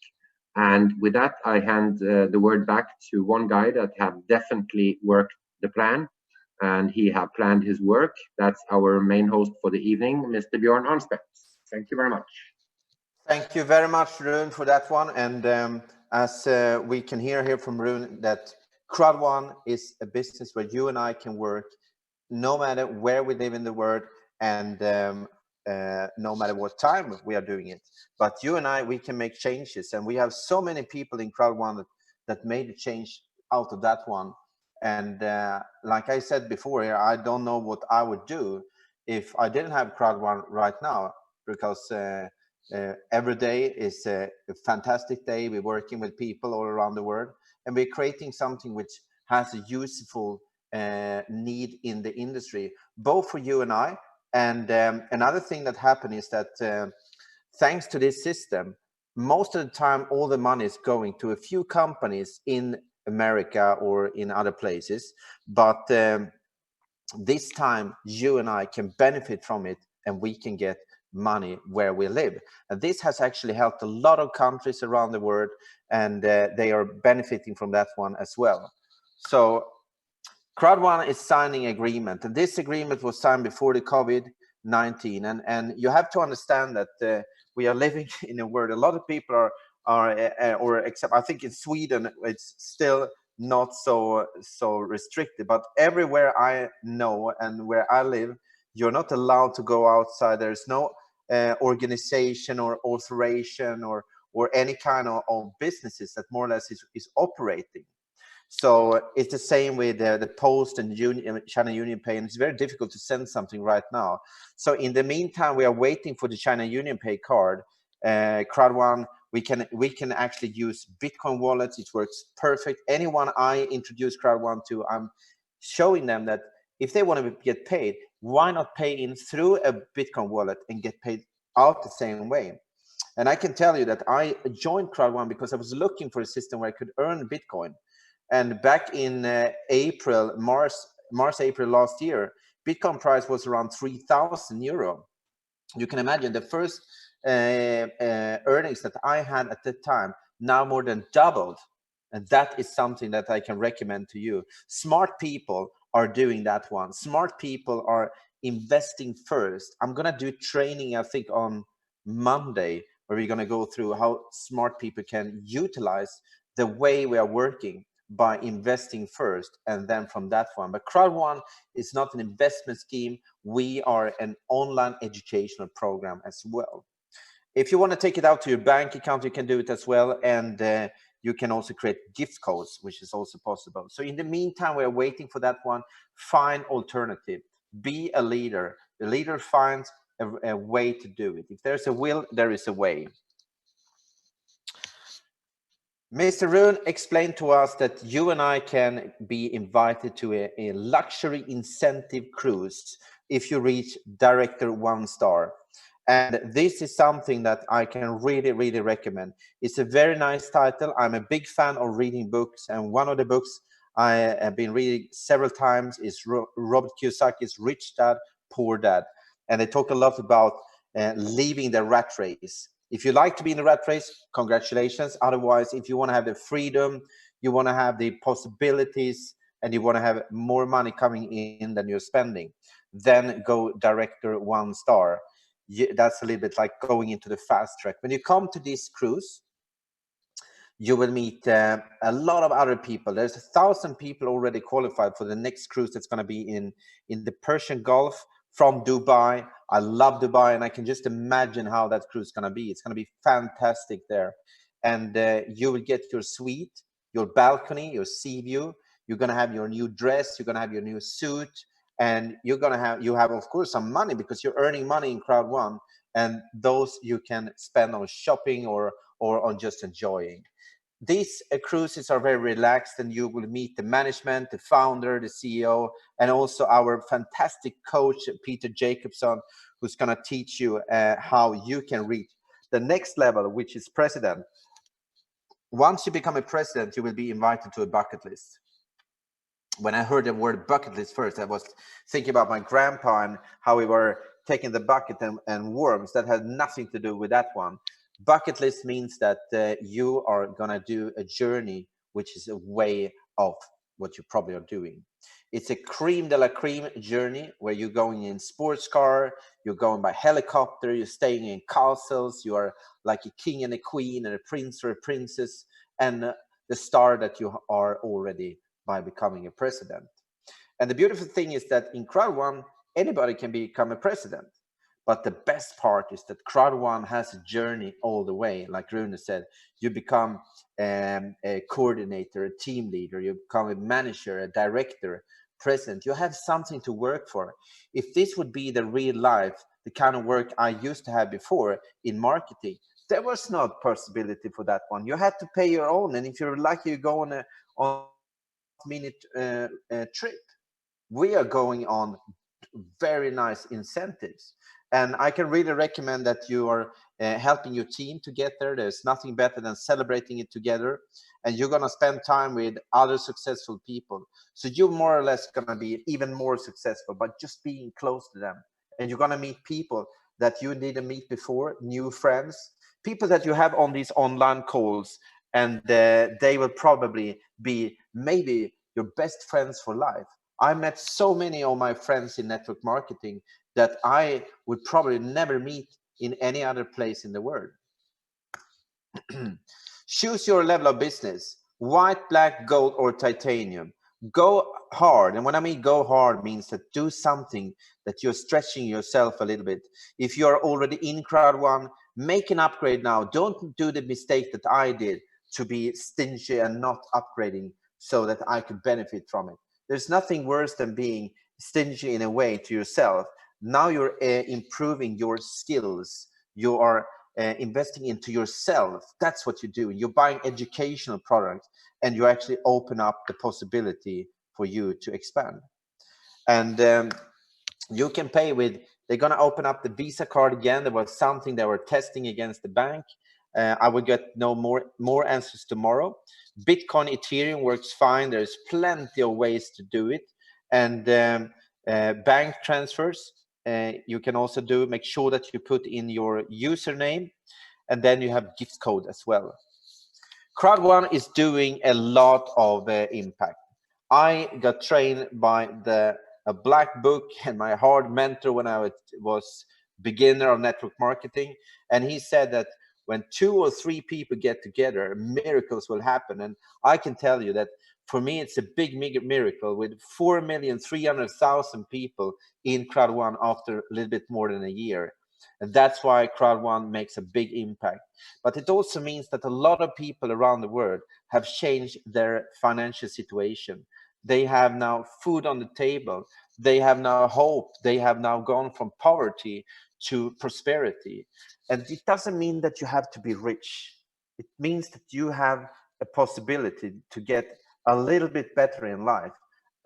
And with that, I hand the word back to one guy that have definitely worked the plan, and he have planned his work. That's our main host for the evening, Mr. Bjorn Arnstedt. Thank you very much. Thank you very much, Rune, for that one. And as we can hear here from Rune, that Crowd1 is a business where you and I can work no matter where we live in the world, and no matter what time we are doing it. But you and I, we can make changes. And we have so many people in Crowd1 that made a change out of that one. And like I said before here, I don't know what I would do if I didn't have Crowd1 right now, because Every day is a fantastic day. We're working with people all around the world, and we're creating something which has a useful need in the industry, both for you and I. And another thing that happened is that thanks to this system, most of the time, all the money is going to a few companies in America or in other places. But this time, you and I can benefit from it, and we can get money where we live. And this has actually helped a lot of countries around the world, and they are benefiting from that one as well. So Crowd1 is signing agreement, and this agreement was signed before the COVID-19. And you have to understand that we are living in a world. A lot of people or except I think in Sweden it's still not so restricted, but everywhere I know and where I live, you're not allowed to go outside. There's no organization or authorization or any kind of businesses that more or less is operating. So it's the same with the Post and China Union Pay, and it's very difficult to send something right now. So in the meantime, we are waiting for the China Union Pay card. Crowd1, we can actually use Bitcoin wallets. It works perfect. Anyone I introduce Crowd1 to, I'm showing them that if they want to get paid, why not pay in through a Bitcoin wallet and get paid out the same way? And I can tell you that I joined Crowd1 because I was looking for a system where I could earn Bitcoin. And back in March, April last year, Bitcoin price was around 3,000 euro. You can imagine the first earnings that I had at the time now more than doubled. And that is something that I can recommend to you. Smart people are doing that one. Smart people are investing first. I'm going to do training, I think, on Monday, where we're going to go through how smart people can utilize the way we are working by investing first and then from that one. But Crowd1 is not an investment scheme. We are an online educational program as well. If you want to take it out to your bank account, you can do it as well. And you can also create gift codes, which is also possible. So in the meantime, we're waiting for that one. Find alternative. Be a leader. The leader finds a way to do it. If there's a will, there is a way. Mr. Rune explained to us that you and I can be invited to a luxury incentive cruise if you reach Director 1 star. And this is something that I can really, really recommend. It's a very nice title. I'm a big fan of reading books. And one of the books I have been reading several times is Robert Kiyosaki's Rich Dad, Poor Dad. And they talk a lot about leaving the rat race. If you like to be in the rat race, congratulations. Otherwise, if you want to have the freedom, you want to have the possibilities, and you want to have more money coming in than you're spending, then go Director 1 star. That's a little bit like going into the fast track. When you come to this cruise, you will meet a lot of other people. There's 1,000 people already qualified for the next cruise that's going to be in the Persian Gulf from Dubai. I love Dubai, and I can just imagine how that cruise is going to be. It's going to be fantastic there. And you will get your suite, your balcony, your sea view. You're going to have your new dress. You're going to have your new suit. And you have, of course, some money because you're earning money in Crowd1. And those you can spend on shopping or on just enjoying. These cruises are very relaxed, and you will meet the management, the founder, the CEO, and also our fantastic coach, Peter Jacobson, who's going to teach you how you can reach the next level, which is president. Once you become a president, you will be invited to a bucket list. When I heard the word bucket list first, I was thinking about my grandpa and how we were taking the bucket and worms. That had nothing to do with that one. Bucket list means that you are going to do a journey, which is a way of what you probably are doing. It's a cream de la cream journey where you're going in sports car, you're going by helicopter, you're staying in castles, you are like a king and a queen and a prince or a princess, and the star that you are already by becoming a president. And the beautiful thing is that in Crowd1, anybody can become a president. But the best part is that Crowd1 has a journey all the way. Like Rune said, you become a coordinator, a team leader, you become a manager, a director, president. You have something to work for. If this would be the real life, the kind of work I used to have before in marketing, there was no possibility for that one. You had to pay your own, and if you're lucky, you go on a last minute trip. We are going on very nice incentives, and I can really recommend that you are helping your team to get there. There's nothing better than celebrating it together, and you're going to spend time with other successful people, so you're more or less going to be even more successful by just being close to them. And you're going to meet people that you didn't meet before, new friends, people that you have on these online calls, and they will probably be maybe your best friends for life. I met so many of my friends in network marketing that I would probably never meet in any other place in the world. Choose your level of business: white, black, gold, or titanium. Go hard. And when I mean go hard, means that do something that you're stretching yourself a little bit. If you're already in Crowd1, make an upgrade now. Don't do the mistake that I did to be stingy and not upgrading so that I could benefit from it. There's nothing worse than being stingy in a way to yourself. Now you're improving your skills. You are investing into yourself. That's what you do. You're buying educational products, and you actually open up the possibility for you to expand. And you can pay with, they're going to open up the Visa card again. There was something they were testing against the bank. I will get no more answers tomorrow. Bitcoin, Ethereum works fine. There's plenty of ways to do it. And bank transfers, you can also do. Make sure that you put in your username, and then you have gift code as well. Crowd1 is doing a lot of impact. I got trained by a black book and my hard mentor when I was beginner of network marketing, and he said that when 2 or 3 people get together, miracles will happen. And I can tell you that for me, it's a big miracle with 4,300,000 people in Crowd1 after a little bit more than a year. And that's why Crowd1 makes a big impact. But it also means that a lot of people around the world have changed their financial situation. They have now food on the table. They have now hope. They have now gone from poverty to prosperity. And it doesn't mean that you have to be rich. It means that you have a possibility to get a little bit better in life,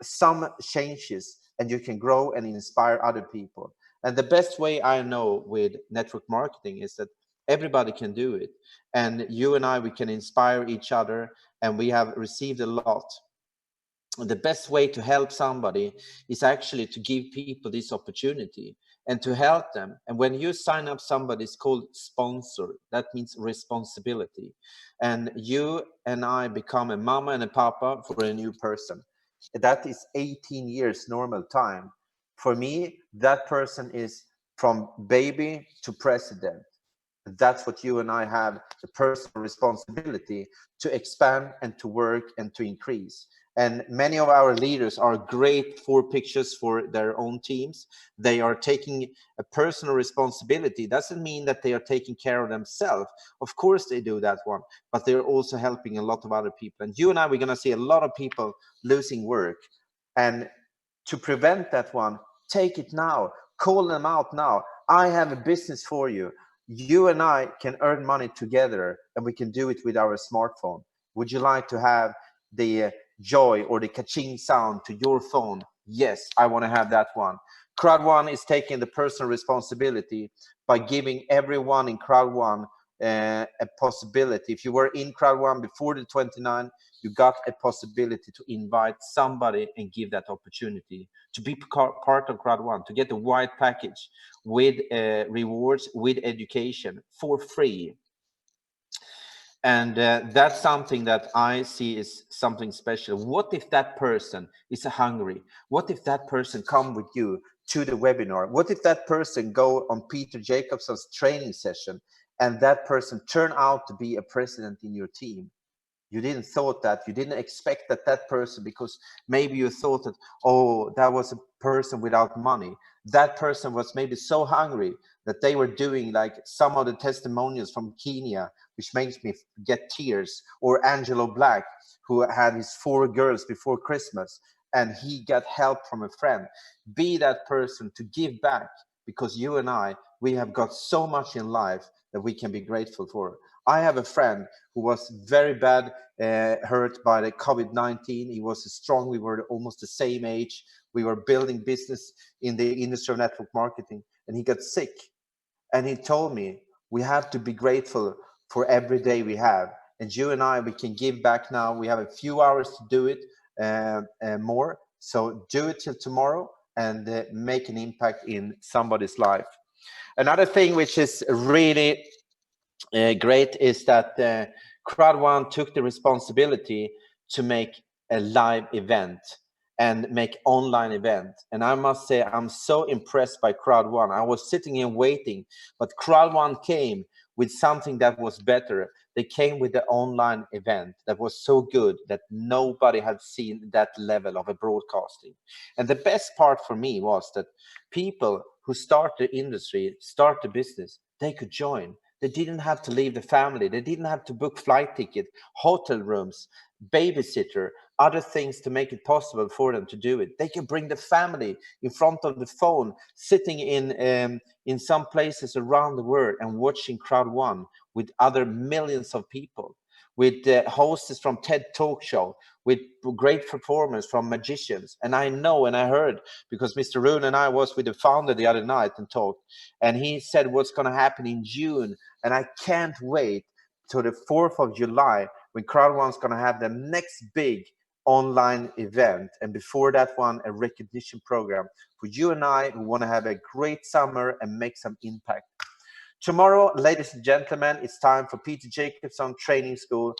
some changes, and you can grow and inspire other people. And the best way I know with network marketing is that everybody can do it. And you and I, we can inspire each other, and we have received a lot. The best way to help somebody is actually to give people this opportunity and to help them. And when you sign up somebody, it's called sponsor. That means responsibility. And you and I become a mama and a papa for a new person. That is 18 years normal time. For me, that person is from baby to president. That's what you and I have, the personal responsibility to expand and to work and to increase. And many of our leaders are great for pictures for their own teams. They are taking a personal responsibility. Doesn't mean that they are taking care of themselves. Of course they do that one, but they're also helping a lot of other people. And you and I, we're going to see a lot of people losing work. And to prevent that one, take it now. Call them out now. I have a business for you. You and I can earn money together, and we can do it with our smartphone. Would you like to have the joy or the ka-ching sound to your phone? Yes, I want to have that one. Crowd1 is taking the personal responsibility by giving everyone in Crowd1 a possibility. If you were in Crowd1 before the 29, you got a possibility to invite somebody and give that opportunity to be part of Crowd1, to get the white package with rewards, with education for free. And that's something that I see is something special. What if that person is hungry? What if that person come with you to the webinar? What if that person go on Peter Jacobson's training session and that person turn out to be a president in your team? You didn't thought that, you didn't expect that person, because maybe you thought that, oh, that was a person without money. That person was maybe so hungry that they were doing like some of the testimonials from Kenya, which makes me get tears, or Angelo Black, who had his 4 girls before Christmas and he got help from a friend. Be that person to give back, because you and I, we have got so much in life that we can be grateful for. I have a friend who was very bad hurt by the COVID-19. He was strong. We were almost the same age. We were building business in the industry of network marketing, and he got sick. And he told me, we have to be grateful for every day we have. And you and I, we can give back now. We have a few hours to do it more. So do it till tomorrow and make an impact in somebody's life. Another thing which is really great is that Crowd1 took the responsibility to make a live event and make online event. And I must say, I'm so impressed by Crowd1. I was sitting here waiting, but Crowd1 came with something that was better. They came with the online event that was so good that nobody had seen that level of a broadcasting. And the best part for me was that people who start the industry, start the business, they could join. They didn't have to leave the family. They didn't have to book flight ticket, hotel rooms, babysitter, other things to make it possible for them to do it. They can bring the family in front of the phone, sitting in some places around the world and watching Crowd1 with other millions of people, with hosts from TED Talk Show, with great performers from magicians. And I know, and I heard, because Mr. Rune and I was with the founder the other night and talked, and he said what's going to happen in June. And I can't wait till the 4th of July when Crowd1's going to have the next big online event. And before that one, a recognition program for you and I who want to have a great summer and make some impact. Tomorrow, ladies and gentlemen, it's time for Peter Jacobson Training School.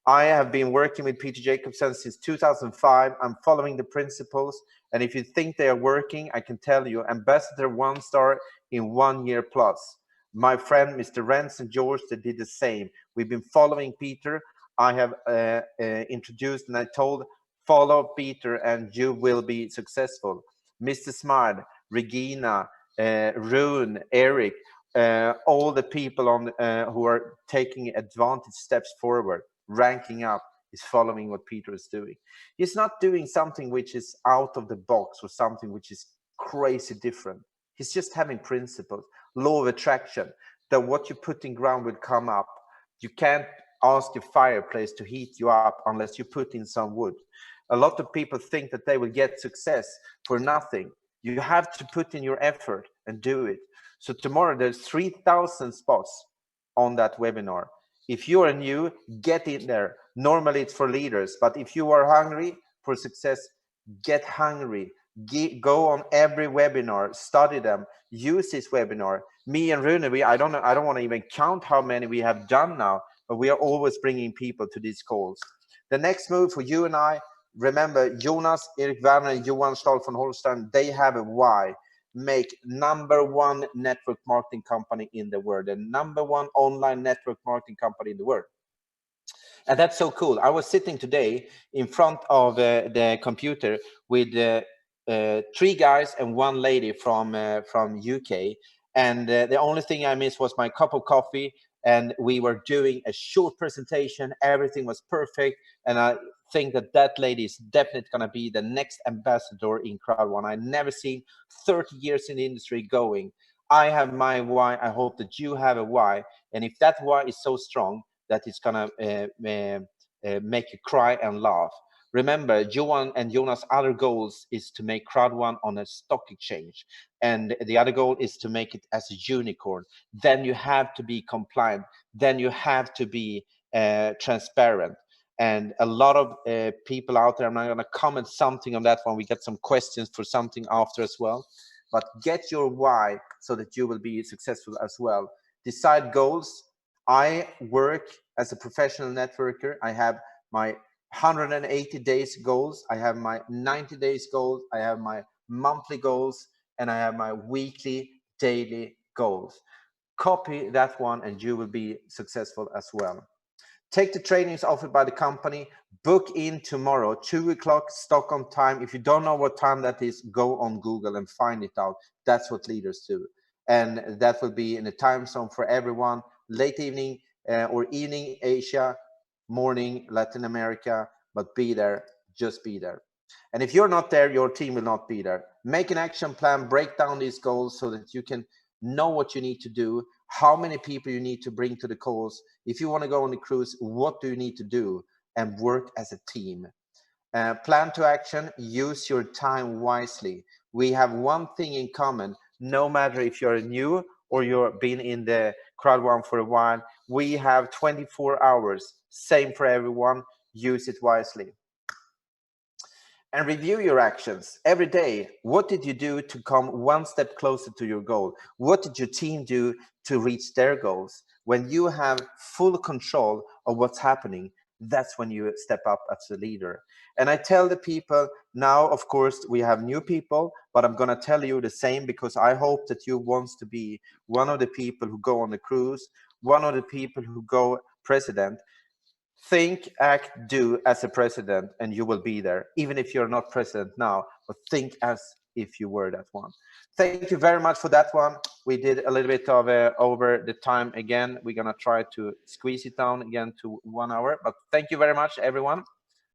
I have been working with Peter Jacobson since 2005. I'm following the principles. And if you think they are working, I can tell you, Ambassador 1-star in 1 year plus. My friend, Mr. Rens and George, they did the same. We've been following Peter. I have introduced and I told, follow Peter and you will be successful. Mr. Smart, Regina, Rune, Eric, all the people on who are taking advantage steps forward, ranking up, is following what Peter is doing. He's not doing something which is out of the box or something which is crazy different. He's just having principles, law of attraction, that what you put in ground will come up. You can't ask your fireplace to heat you up unless you put in some wood. A lot of people think that they will get success for nothing. You have to put in your effort and do it. So tomorrow there's 3,000 spots on that webinar. If you are new, get in there. Normally it's for leaders, but if you are hungry for success, get hungry. Go on every webinar, study them, use this webinar. Me and Rune, I don't want to even count how many we have done now, but we are always bringing people to these calls. The next move for you and I, remember Jonas, Erik Werner, and Johan Stahl von Holstein, they have a why. Make #1 network marketing company in the world, and #1 online network marketing company in the world. And that's so cool. I was sitting today in front of the computer with 3 guys and 1 lady from UK, and the only thing I missed was my cup of coffee, and we were doing a short presentation. Everything was perfect, and I think that lady is definitely going to be the next ambassador in Crowd1. I never seen 30 years in the industry going. I have my why. I hope that you have a why, and if that why is so strong that it's gonna make you cry and laugh. Remember, Johan and Jonas' other goals is to make Crowd1 on a stock exchange, and the other goal is to make it as a unicorn. Then you have to be compliant. Then you have to be transparent. And a lot of people out there, I'm not going to comment something on that one. We get some questions for something after as well. But get your why so that you will be successful as well. Decide goals. I work as a professional networker. I have my 180 days goals. I have my 90 days goals. I have my monthly goals, and I have my weekly, daily goals. Copy that one and you will be successful as well. Take the trainings offered by the company. Book in tomorrow, 2 o'clock Stockholm time. If you don't know what time that is, go on Google and find it out. That's what leaders do. And that will be in a time zone for everyone. Late evening or evening Asia, morning Latin America, but be there, just be there. And if you're not there, your team will not be there. Make an action plan, break down these goals so that you can know what you need to do, how many people you need to bring to the calls. If you want to go on the cruise, what do you need to do? And work as a team. Plan to action, use your time wisely. We have one thing in common, no matter if you're new or you've been in the Crowd1 for a while, we have 24 hours, same for everyone, use it wisely. And review your actions every day. What did you do to come one step closer to your goal? What did your team do to reach their goals? When you have full control of what's happening, that's when you step up as a leader. And I tell the people now, of course, we have new people, but I'm going to tell you the same because I hope that you want to be one of the people who go on the cruise, one of the people who go president. Think, act, do as a president, and you will be there, even if you're not president now, but think as if you were that one. Thank you very much for that one. We did a little bit of over the time again. We're going to try to squeeze it down again to 1 hour, but thank you very much, everyone.